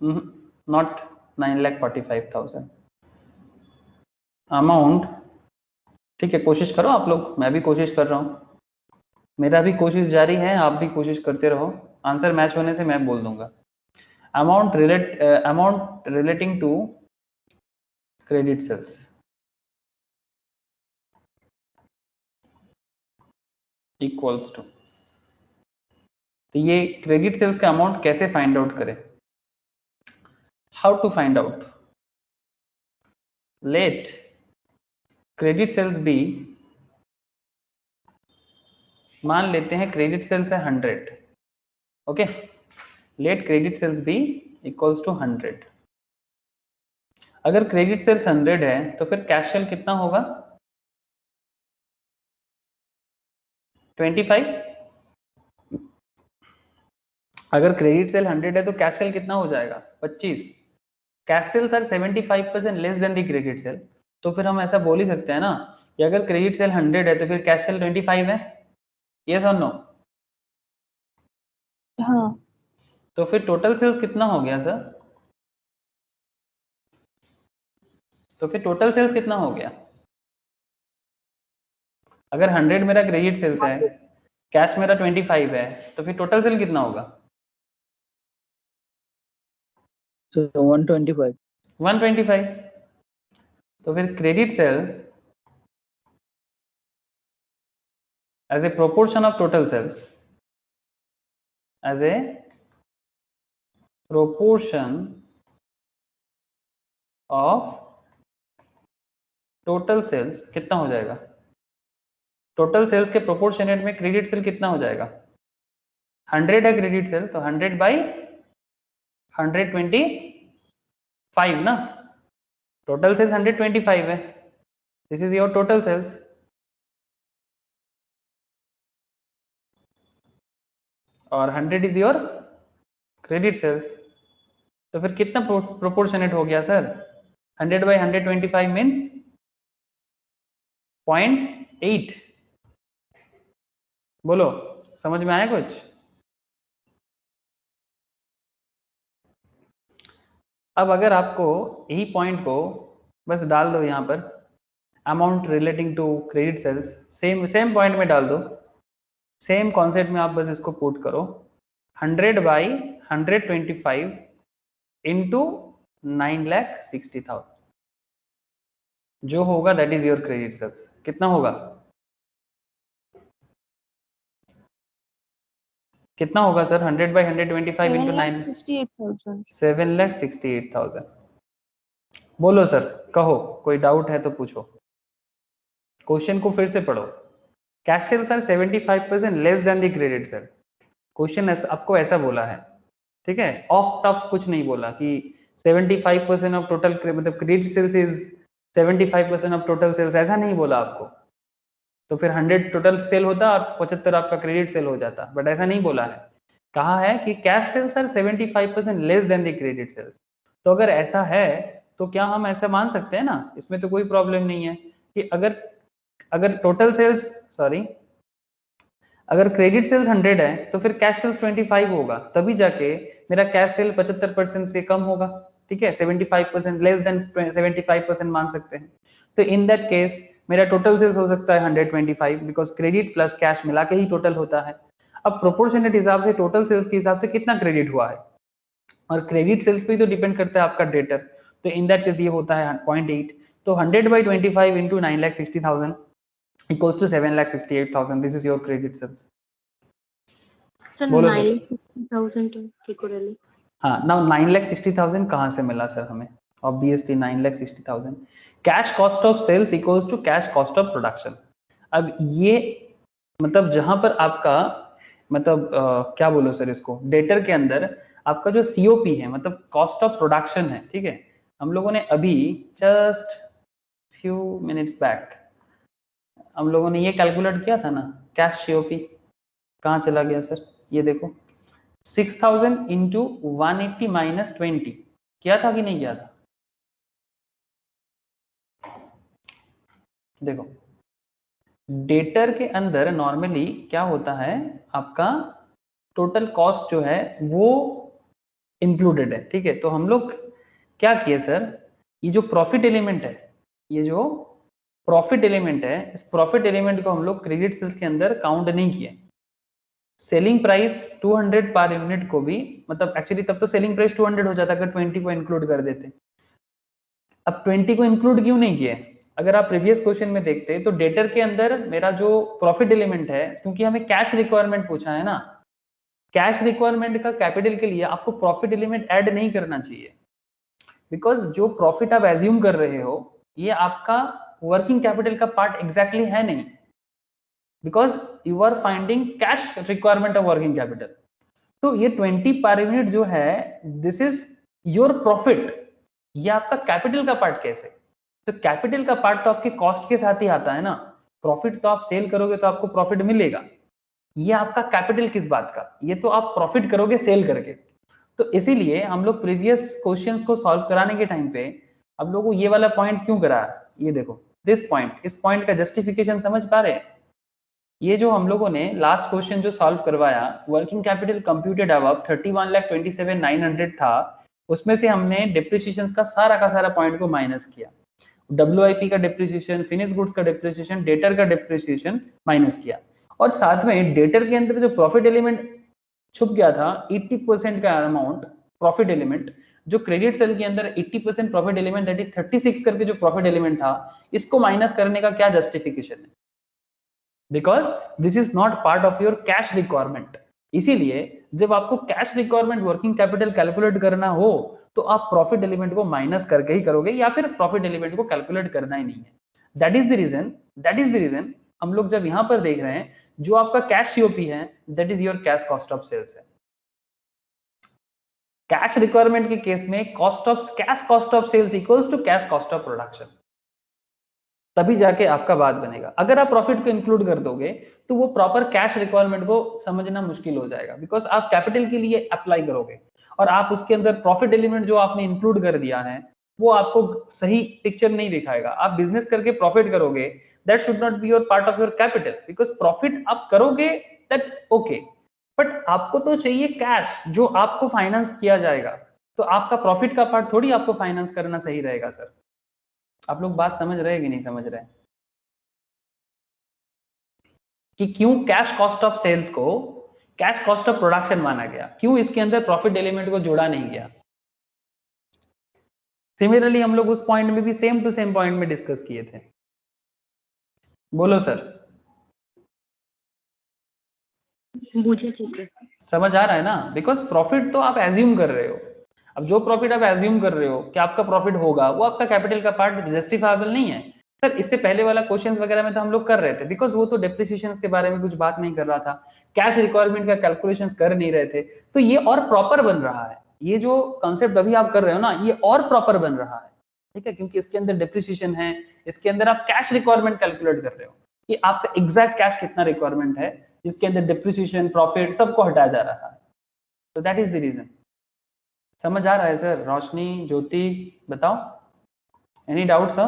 नॉट 9,45,000 अमाउंट। ठीक है कोशिश करो आप लोग, मैं भी कोशिश कर रहा हूँ, मेरा भी कोशिश जारी है, आप भी कोशिश करते रहो। आंसर मैच होने से मैं बोल दूंगा। Amount relating to credit sales equals to, तो ये क्रेडिट सेल्स का अमाउंट कैसे फाइंड आउट करें? How to find out? Let credit sales be, मान लेते हैं क्रेडिट सेल्स है 100। Okay, let credit sales be equals to 100। अगर क्रेडिट सेल्स 100 है तो फिर कैश सेल कितना होगा? 25। अगर क्रेडिट सेल 100 है तो कैश सेल कितना हो जाएगा? 25। Cash sales are 75% less than the credit sale, तो फिर हम ऐसा बोल ही सकते हैं ना कि अगर क्रेडिट सेल 100 है तो फिर कैश सेल 25 है। यस और नो? हाँ. तो फिर टोटल सेल्स कितना हो गया सर? तो फिर टोटल सेल्स कितना हो गया? अगर 100 मेरा क्रेडिट सेल्स है, कैश मेरा 25 है, तो फिर टोटल सेल कितना होगा? 125. 125. तो फिर credit sale as a proportion of total sales, as a proportion of total sales कितना हो जाएगा? टोटल सेल्स के प्रोपोर्शनेट में क्रेडिट सेल कितना हो जाएगा? 100 है क्रेडिट सेल, तो 100 बाई 125 ना. टोटल सेल्स 125 है. This is your total sales. और 100 इज योर क्रेडिट सेल्स. तो फिर कितना प्रोपोर्शनेट हो गया सर? 100 by 125 means 0.8. बोलो, समझ में आया कुछ? अब अगर आपको यही पॉइंट को बस डाल दो यहाँ पर, amount relating to credit sales, same point में डाल दो, सेम कॉन्सेप्ट में आप बस इसको पुट करो. 100 बाई 125 इंटू 9,60,000 जो होगा that is your credit sales. कितना होगा? कितना होगा सर? 100 by 125 into 9, 7,68,000. 7,68,000. बोलो सर, कहो, कोई डाउट है तो पूछो. क्वेश्चन को फिर से पढ़ो. Cash sales are 75% less than the credit sale. Question आपको ऐसा बोला है, ठीक है? ऑफ टफ कुछ नहीं बोला कि 75% ऑफ टोटल, मतलब credit sales is 75% of total sales, ऐसा नहीं बोला आपको. तो फिर 100 टोटल सेल होता और 75 आपका क्रेडिट सेल हो जाता, बट ऐसा नहीं बोला है. कहा है कि cash sales are 75% less than the credit sales. तो अगर ऐसा है तो क्या हम ऐसा मान सकते हैं ना, इसमें तो कोई प्रॉब्लम नहीं है कि अगर टोटल सेल्स, सॉरी, अगर क्रेडिट सेल्स 100 है तो फिर कैश सेल्स 25 होगा, तभी जाके मेरा कैश सेल 75% से कम होगा. ठीक है, 75% लेस देन 75% मान सकते हैं. तो इन दैट केस मेरा टोटल सेल्स हो सकता है 125, बिकॉज क्रेडिट प्लस कैश मिला के ही टोटल होता है. अब प्रोपोर्शनेट हिसाब से टोटल सेल्स के हिसाब से कितना क्रेडिट हुआ है, और क्रेडिट सेल्स पे ही तो डिपेंड करता है आपका डेटर. तो इन दैट केस ये होता है 0.8. तो 100 by 25 into 9,60,000 equals to 7,68,000. This is your credit sales. Sir बोलो. 9,60,000 इक्वली. हाँ, now 9,60,000 कहाँ से मिला सर हमें? Obviously 9,60,000. Cash cost of sales equals to cash cost of production. अब ये मतलब जहां पर आपका मतलब क्या बोलो सर इसको, डेटर के अंदर आपका जो सीओपी है, मतलब कॉस्ट ऑफ प्रोडक्शन है. ठीक है, हम लोगों ने अभी जस्ट फ्यू मिनट्स बैक हम लोगों ने ये कैलकुलेट किया था ना, कैश सीओपी. कहाँ चला गया सर? ये देखो, 6,000 इंटू 180 माइनस 20 किया था कि नहीं किया था? देखो, डेटर के अंदर नॉर्मली क्या होता है, आपका टोटल कॉस्ट जो है वो इंक्लूडेड है. ठीक है, तो हम लोग क्या किए सर, ये जो प्रॉफिट एलिमेंट है, ये जो प्रॉफिट एलिमेंट है, इस प्रॉफिट एलिमेंट को हम लोग क्रेडिट सेल्स के अंदर काउंट नहीं किए. सेलिंग प्राइस 200 पर यूनिट को भी, मतलब एक्चुअली तब तो सेलिंग प्राइस 200 हो जाता अगर 20 को इंक्लूड कर देते. अब 20 को इंक्लूड क्यों नहीं किए? अगर आप प्रीवियस क्वेश्चन में देखते तो डेटर के अंदर मेरा जो प्रॉफिट एलिमेंट है, क्योंकि हमें कैश रिक्वायरमेंट पूछा है ना, कैश रिक्वायरमेंट का कैपिटल के लिए आपको प्रॉफिट एलिमेंट ऐड नहीं करना चाहिए, बिकॉज जो प्रॉफिट आप एज्यूम कर रहे हो ये आपका वर्किंग कैपिटल का पार्ट एग्जैक्टली है नहीं, because you are finding cash requirement of working capital. तो ये 20 पर यूनिट जो है, दिस इज योर प्रॉफिट, ये आपका कैपिटल का पार्ट कैसे? तो कैपिटल का पार्ट तो आपके कॉस्ट के साथ ही आता है ना. प्रॉफिट तो आप सेल करोगे तो आपको प्रॉफिट मिलेगा, ये आपका कैपिटल किस बात का? ये तो आप प्रॉफिट करोगे सेल करके. तो इसीलिए हम लोग प्रीवियस क्वेश्चंस को सॉल्व कराने के टाइम पे हम लोग को ये वाला पॉइंट क्यों कराया, ये देखो, दिस पॉइंट, इस पॉइंट का जस्टिफिकेशन समझ पा रहे हैं? ये जो हम लोगों ने लास्ट क्वेश्चन जो सॉल्व करवाया, वर्किंग कैपिटल कंप्यूटेड अबव 31,27,900 था, उसमें से हमने डिप्रिसिएशन का सारा पॉइंट को माइनस किया. WIP का डिप्रिसिएशन, फिनिश गुड्स का डिप्रिसिएशन, डेटर का डिप्रिसिएशन माइनस किया, और साथ में डेटर के अंदर जो प्रॉफिट एलिमेंट छुप गया था 80% का अमाउंट प्रॉफिट एलिमेंट, जो क्रेडिट सेल के अंदर 80% प्रॉफिट एलिमेंट दैट इज 36 करके जो प्रॉफिट एलिमेंट था, इसको माइनस करने का क्या जस्टिफिकेशन है? Because this is not part of your cash requirement. इसीलिए जब आपको cash requirement working capital calculate करना हो तो आप प्रॉफिट एलिमेंट को माइनस करके ही करोगे, या फिर प्रॉफिट एलिमेंट को कैलकुलेट करना ही नहीं है। दैट इज द रीजन हम लोग जब यहां पर देख रहे हैं, जो आपका कैश सीओपी है that is your cash cost of sales है। कैश रिक्वायरमेंट के केस में cash cost of sales equals to cash cost of production, तभी जाके आपका बात बनेगा। अगर आप प्रॉफिट को इंक्लूड कर दोगे तो वो प्रॉपर कैश रिक्वायरमेंट को समझना मुश्किल हो जाएगा, बिकॉज आप कैपिटल के लिए अप्लाई करोगे और आप उसके अंदर प्रॉफिट एलिमेंट जो आपने इंक्लूड कर दिया है वो आपको सही पिक्चर नहीं दिखाएगा। आप बिजनेस करके प्रॉफिट करोगे, that should not be your part of your capital, because profit आप करोगे दैट्स ओके, बट आपको तो चाहिए कैश जो आपको फाइनेंस किया जाएगा। तो आपका प्रॉफिट का पार्ट थोड़ी आपको फाइनेंस करना सही रहेगा सर। आप लोग बात समझ रहे हैं कि नहीं समझ रहे हैं कि क्यों कैश कॉस्ट ऑफ सेल्स को कैश कॉस्ट ऑफ प्रोडक्शन माना गया, क्यों इसके अंदर प्रॉफिट एलिमेंट को जोड़ा नहीं गया? सिमिलरली हम लोग उस पॉइंट में भी सेम टू सेम पॉइंट में डिस्कस किए थे। बोलो सर, बुझे चीजें समझ आ रहा है ना? बिकॉज प्रॉफिट तो आप एज्यूम कर रहे हो। अब जो प्रॉफिट आप एज्यूम कर रहे हो कि आपका प्रॉफिट होगा, वो आपका कैपिटल का पार्ट जस्टिफाइबल नहीं है सर। इससे पहले वाला क्वेश्चंस वगैरह में तो हम लोग कर रहे थे, बिकॉज वो तो डेप्रिसिएशन के बारे में कुछ बात नहीं कर रहा था, कैश रिक्वायरमेंट का कैलकुलेशंस कर नहीं रहे थे। तो ये और प्रॉपर बन रहा है, ये जो कंसेप्ट अभी आप कर रहे हो ना, ये और प्रॉपर बन रहा है, ठीक है? क्योंकि इसके अंदर डेप्रिसिएशन है, इसके अंदर आप कैश रिक्वायरमेंट कैलकुलेट कर रहे हो कि आपका एग्जैक्ट कैश कितना रिक्वायरमेंट है, जिसके अंदर डेप्रिसिएशन, प्रॉफिट सबको हटाया जा रहा है। तो दैट इज द रीजन। समझ आ रहा है सर? रोशनी, ज्योति, बताओ, एनी डाउट सर?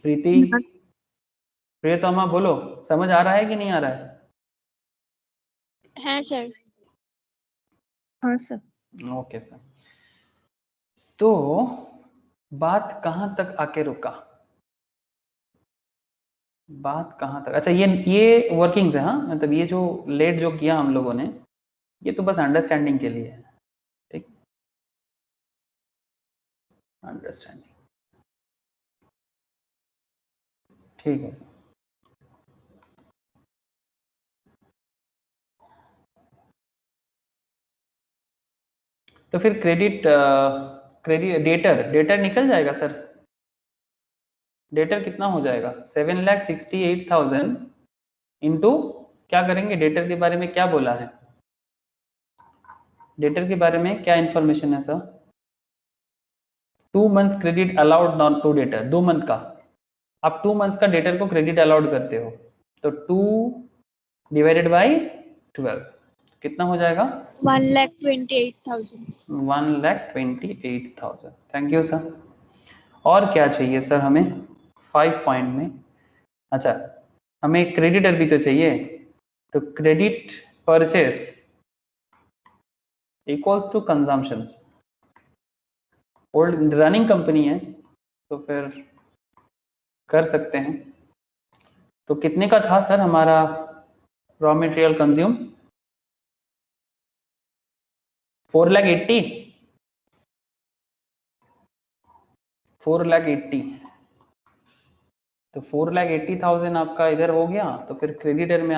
प्रीति, प्रियतमा, बोलो, समझ आ रहा है कि नहीं आ रहा है? है सर। हाँ सर। Okay sir. तो बात कहां तक आके रुका? बात कहां तक? अच्छा, ये वर्किंग्स है, हाँ, मतलब ये जो लेट जो किया हम लोगों ने, ये तो बस अंडरस्टैंडिंग के लिए है, ठीक? अंडरस्टैंडिंग, ठीक है सर। तो फिर क्रेडिट डेटर निकल जाएगा सर। डेटर कितना हो जाएगा? 7,68,000 इंटू, क्या करेंगे? डेटर के बारे में क्या बोला है? डेटर के बारे में क्या इंफॉर्मेशन है sir? 2 months credit allowed not to debtor, 2 month का, आप 2 मंथ्स का डेटर को क्रेडिट अलाउड करते हो, तो 2 डिवाइडेड बाई 12 कितना हो जाएगा? 1,28,000। 1,28,000। Thank you sir. और क्या चाहिए सर हमें 5 पॉइंट में? अच्छा, हमें क्रेडिटर भी तो चाहिए, तो credit purchase equals to consumptions. Old running company है तो फिर कर सकते हैं। तो कितने का था सर हमारा रॉ मटेरियल कंज्यूम? 4,80,000, 4,80,000। तो 4,80,000 आपका इधर हो गया, तो फिर क्रेडिटर में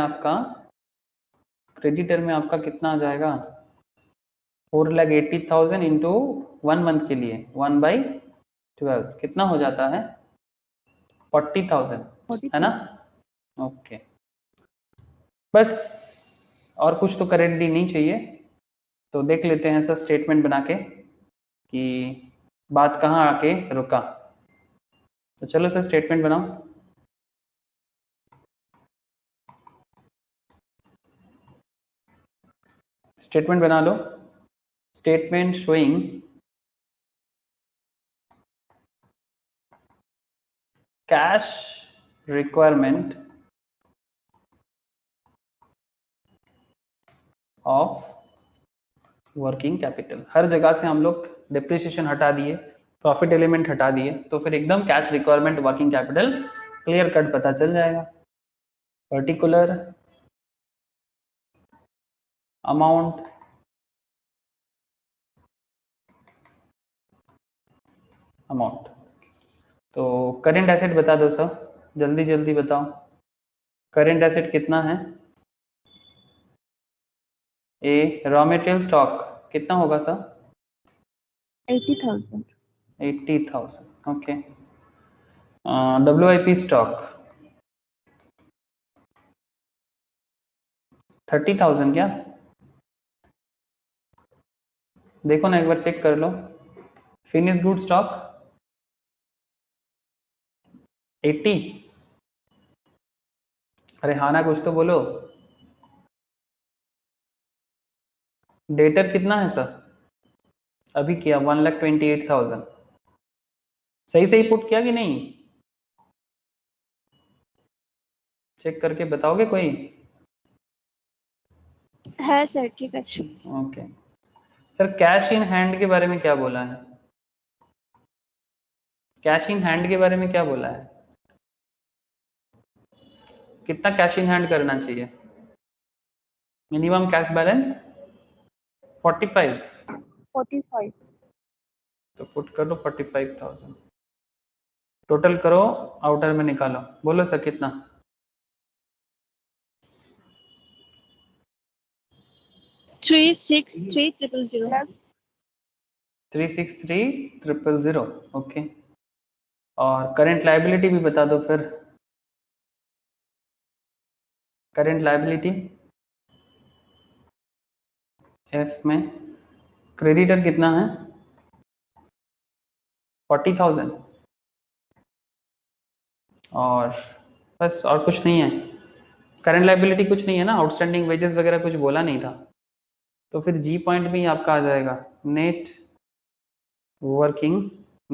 आपका कितना आ जाएगा? 4,80,000 इंटू 1 मंथ के लिए 1/12 कितना हो जाता है? 40,000, है ना? ओके, बस और कुछ तो करेंटली नहीं चाहिए। तो देख लेते हैं सर स्टेटमेंट बना के कि बात कहाँ आके रुका। तो चलो सर स्टेटमेंट बनाओ। स्टेटमेंट बना लो। Statement showing cash requirement of working capital. हर जगह से हम लोग डिप्रिसिएशन हटा दिए, प्रॉफिट एलिमेंट हटा दिए तो फिर एकदम cash requirement working capital clear cut पता चल जाएगा। पर्टिकुलर अमाउंट तो करेंट एसेट बता दो सर, जल्दी जल्दी बताओ करेंट एसेट कितना है। ए रॉ मटेरियल स्टॉक कितना होगा सर? 80,000. 80,000 ओके। WIP स्टॉक 30,000 क्या? देखो ना एक बार चेक कर लो। Finish good stock 80। अरे हाँ ना कुछ तो बोलो। डेटर कितना है सर? अभी किया 1,28,000। सही सही पुट किया कि नहीं? चेक करके बताओगे कोई? है सर, ठीक है। Okay sir, cash in hand के बारे में क्या बोला है? कैश इन हैंड के बारे में क्या बोला है? कितना कैश इन हैंड करना चाहिए? Minimum cash balance 45। 45. तो पुट करो 45,000। टोटल करो, आउटर में निकालो। बोलो सर कितना? 363,000. 363,000 ओके। और करेंट लायबिलिटी भी बता दो फिर। करेंट लायबिलिटी एफ में क्रेडिटर कितना है? 40,000। और बस, और कुछ नहीं है। करंट लायबिलिटी कुछ नहीं है ना, आउटस्टैंडिंग वेजेस वगैरह कुछ बोला नहीं था। तो फिर जी पॉइंट भी आपका आ जाएगा नेट वर्किंग,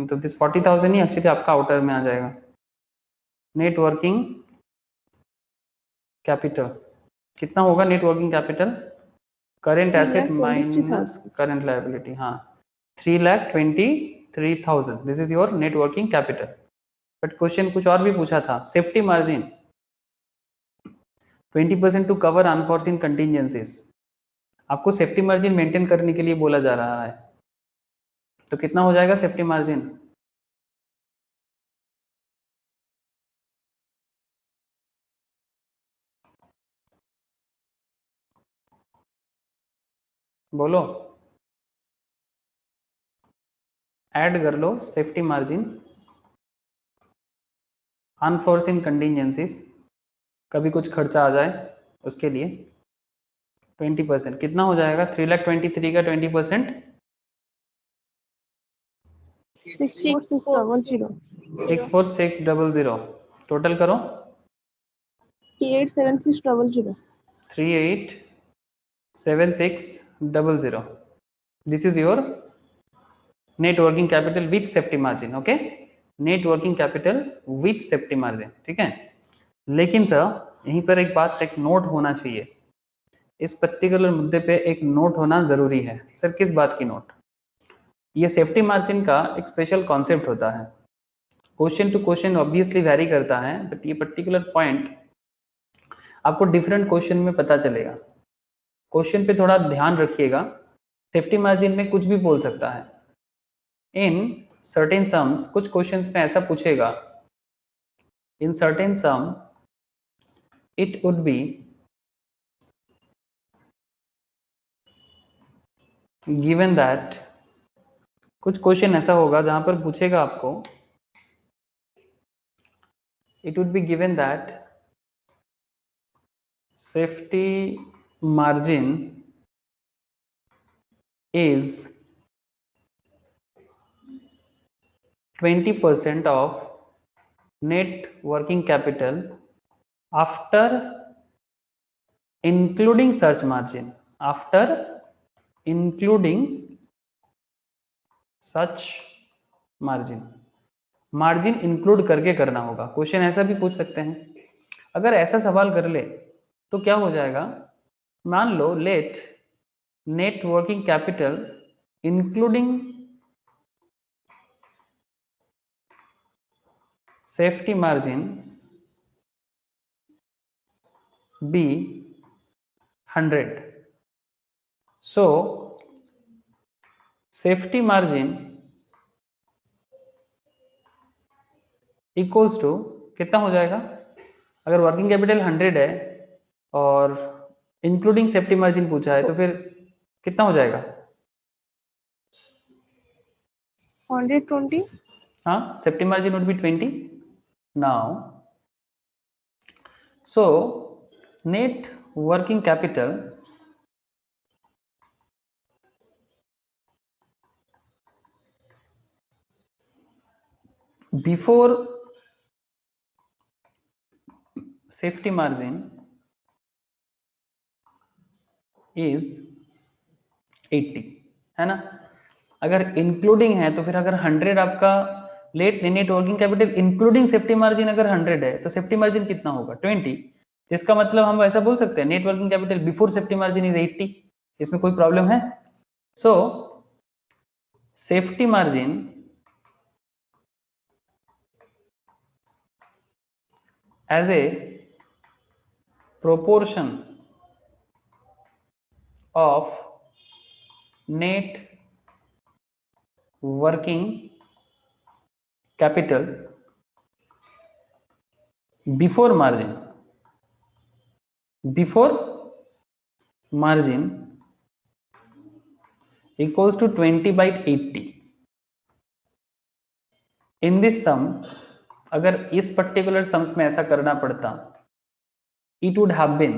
तो दिस 40,000 ही एक्चुअली आपका आउटर में आ जाएगा। नेट वर्किंग कैपिटल कितना होगा? Net working capital current asset minus current liability, हाँ 3,23,000 this is your net working capital. But question कुछ और भी पूछा था। Safety margin 20% to cover unforeseen contingencies. आपको सेफ्टी मार्जिन मेंटेन करने के लिए बोला जा रहा है, तो कितना हो जाएगा सेफ्टी मार्जिन? बोलो, ऐड कर लो सेफ्टी मार्जिन अनफॉर्सिन कंटिजेंसीज, कभी कुछ खर्चा आ जाए उसके लिए 20%। कितना हो जाएगा? 3,23,000 का 20% 64600. 64600। टोटल करो 387600. 387600। This is your net working capital with safety margin. Okay, net working capital with safety margin, ठीक है। लेकिन सर यहीं पर एक बात, एक नोट होना चाहिए। इस पर्टिकुलर मुद्दे पे एक नोट होना जरूरी है। सर किस बात की नोट? ये सेफ्टी मार्जिन का एक स्पेशल कॉन्सेप्ट होता है, question to question obviously vary करता है, बट ये पर्टिकुलर पॉइंट आपको डिफरेंट क्वेश्चन में पता चलेगा। क्वेश्चन पे थोड़ा ध्यान रखिएगा। सेफ्टी मार्जिन में कुछ भी बोल सकता है। इन सर्टेन सम्स, कुछ क्वेश्चंस में ऐसा पूछेगा, in certain some it would be given that, कुछ क्वेश्चन ऐसा होगा जहां पर पूछेगा आपको, it would be given that safety margin is 20% of net working capital after including search margin, after including such margin। Margin include करके करना होगा। क्वेश्चन ऐसा भी पूछ सकते हैं। अगर ऐसा सवाल कर ले तो क्या हो जाएगा? मान लो let net working capital including safety margin be 100. So safety margin equals to कितना हो जाएगा? अगर वर्किंग कैपिटल 100 है और इंक्लूडिंग सेफ्टी मार्जिन पूछा है तो फिर कितना हो जाएगा? 120. हाँ, safety margin would be 20. Now so net working capital before safety margin is 80, है ना? अगर इंक्लूडिंग है तो फिर अगर 100 आपका net working capital including safety margin अगर 100 है तो सेफ्टी मार्जिन कितना होगा? 20. इसका मतलब हम ऐसा बोल सकते हैं net working capital before safety margin is 80. इसमें कोई प्रॉब्लम है? सो safety margin as a proportion of net working capital before margin equals to 20/80. in this sum अगर इस पर्टिकुलर सम्स में ऐसा करना पड़ता it would have been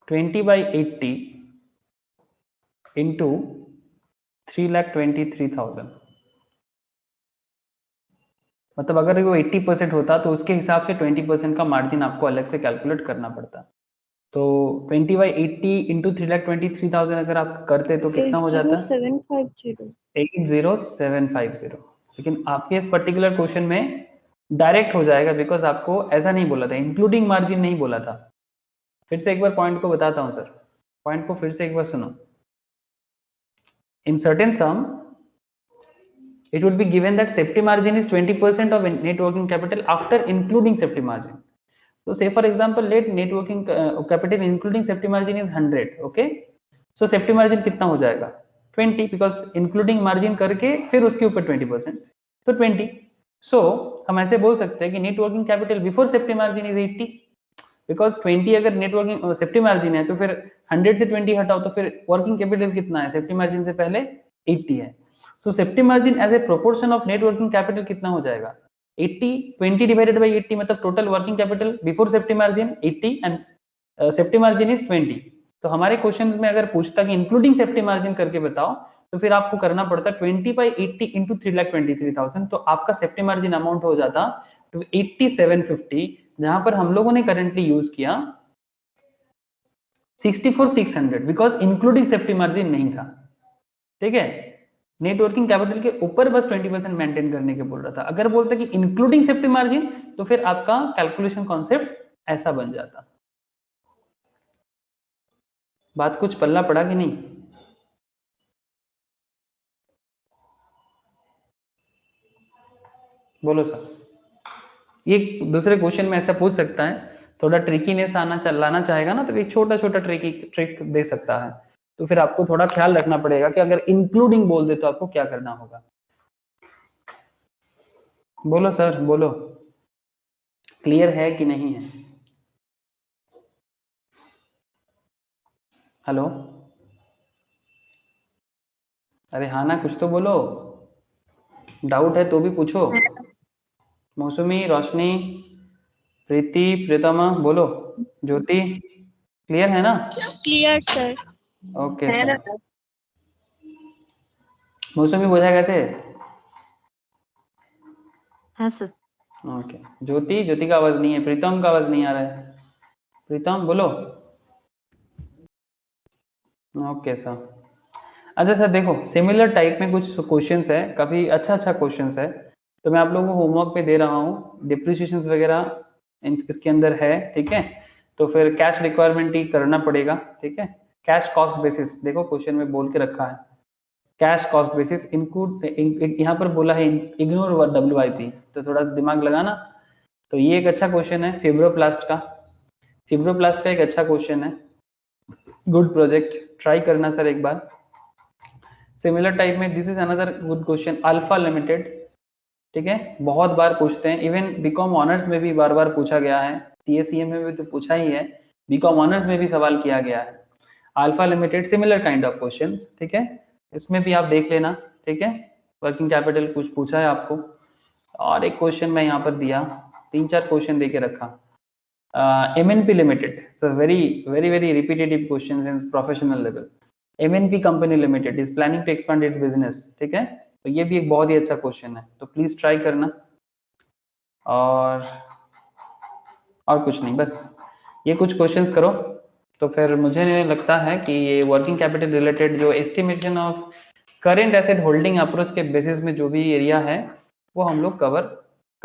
20/80 into 3,23,000. मतलब अगर वो 80% होता तो उसके हिसाब से 20% का मार्जिन आपको अलग से कैलकुलेट करना पड़ता. तो 20/80 इंटू 3,23,000 अगर आप करते तो कितना हो जाता? 80750. लेकिन आपके इस पर्टिकुलर क्वेश्चन में डायरेक्ट हो जाएगा बिकॉज आपको ऐसा नहीं बोला था, इंक्लूडिंग मार्जिन नहीं बोला था. फिर से एक बार पॉइंट को बताता हूं सर, पॉइंट को फिर से एक बार सुनो. In certain some it would be given that safety margin is 20% of net working capital after including safety margin. So say for example let net working capital including safety margin is 100. okay, so safety margin कितना हो जाएगा? 20 because including margin करके फिर उसके ऊपर 20% तो 20. so हम ऐसे बोल सकते हैं कि net working capital before safety margin is 80 because 20 अगर net working safety margin है तो फिर 100 से 20 हटाओ तो फिर working capital कितना है? safety margin से पहले 80 है. So safety margin as a proportion of net working capital कितना हो जाएगा? 80. 20 divided by 80 मतलब total working capital before safety margin 80 and safety margin is 20. तो हमारे क्वेश्चन में अगर पूछता कि इंक्लूडिंग सेफ्टी मार्जिन करके बताओ तो फिर आपको करना पड़ता 20/80 इंटू 3,23,000. तो आपका सेफ्टी मार्जिन अमाउंट हो जाता 8750, जहां पर हम लोगों ने करेंटली यूज किया 64,600 बिकॉज इंक्लूडिंग सेफ्टी मार्जिन नहीं था. ठीक है, नेट वर्किंग कैपिटल के ऊपर बस 20% मेंटेन करने के बोल रहा था. अगर बोलता कि इंक्लूडिंग सेफ्टी मार्जिन तो फिर आपका कैलकुलेशन कॉन्सेप्ट ऐसा बन जाता. बात कुछ पल्ला पड़ा कि नहीं? बोलो सर. ये दूसरे क्वेश्चन में ऐसा पूछ सकता है, थोड़ा ट्रिकीनेस लाना चाहेगा ना तो एक छोटा छोटा ट्रिक दे सकता है. तो फिर आपको थोड़ा ख्याल रखना पड़ेगा कि अगर इंक्लूडिंग बोल दे तो आपको क्या करना होगा. बोलो सर, बोलो. क्लियर है कि नहीं है? हेलो, अरे हाँ ना, कुछ तो बोलो. डाउट है तो भी पूछो. मौसमी, रोशनी, प्रीति, प्रीतमा, बोलो. ज्योति, क्लियर है ना? Clear sir. Okay sir. मौसमी बोझा कैसे? हाँ सर. ओके. ज्योति का आवाज नहीं है, प्रीतम का आवाज नहीं आ रहा है. प्रीतम बोलो. Okay sir. अच्छा सर, देखो सिमिलर टाइप में कुछ क्वेश्चंस है, काफी अच्छा क्वेश्चंस है, तो मैं आप लोगों को होमवर्क पे दे रहा हूँ. डिप्रिसिएशन वगैरह इसके अंदर है, ठीक है. तो फिर कैश रिक्वायरमेंट ही करना पड़ेगा, ठीक है। कैश कॉस्ट बेसिस, देखो क्वेश्चन में बोल के रखा है कैश कॉस्ट बेसिस, इंक्लूड यहाँ पर बोला है इग्नोर WIP, तो थोड़ा दिमाग लगाना। तो ये एक अच्छा क्वेश्चन है फिब्रोप्लास्ट का एक अच्छा क्वेश्चन है, गुड प्रोजेक्ट, ट्राई करना सर एक बार। सिमिलर टाइप में this is another good question, alpha limited, ठीक है, बहुत बार पूछते हैं, इवन बीकॉम ऑनर्स में भी बार बार पूछा गया है, CA में भी तो पूछा ही है, बीकॉम ऑनर्स में भी सवाल किया गया है। Alpha limited similar kind of questions, ठीक है, इसमें भी आप देख लेना, ठीक है। वर्किंग कैपिटल कुछ पूछा है आपको, और एक क्वेश्चन मैं यहाँ पर दिया, 3-4 क्वेश्चन दे के रखा। MNP limited, very very very repetitive question in professional level. MNP company limited is planning to expand its business, ठीक है, तो ये भी एक बहुत ही अच्छा क्वेश्चन है, तो प्लीज ट्राई करना। और कुछ नहीं, बस ये कुछ क्वेश्चंस करो, तो फिर मुझे लगता है कि ये वर्किंग कैपिटल रिलेटेड जो estimation of current asset holding approach के बेसिस में जो भी एरिया है वो हम लोग कवर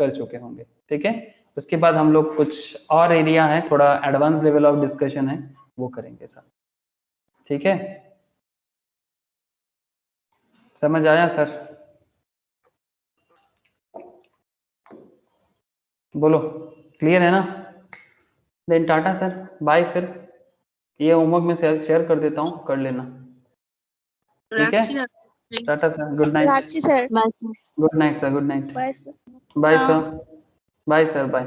कर चुके होंगे, ठीक है। उसके बाद हम लोग कुछ और एरिया है, थोड़ा एडवांस लेवल ऑफ डिस्कशन है, वो करेंगे सर, ठीक है। समझ आया सर? बोलो, क्लियर है ना? Then tata sir, bye. फिर ये होमवर्क में शेयर कर देता हूँ, कर लेना, ठीक है। Tata sir, good night. Ranchi sir. Bye. Good night sir, good night. Bye sir. Bye sir, bye sir, bye.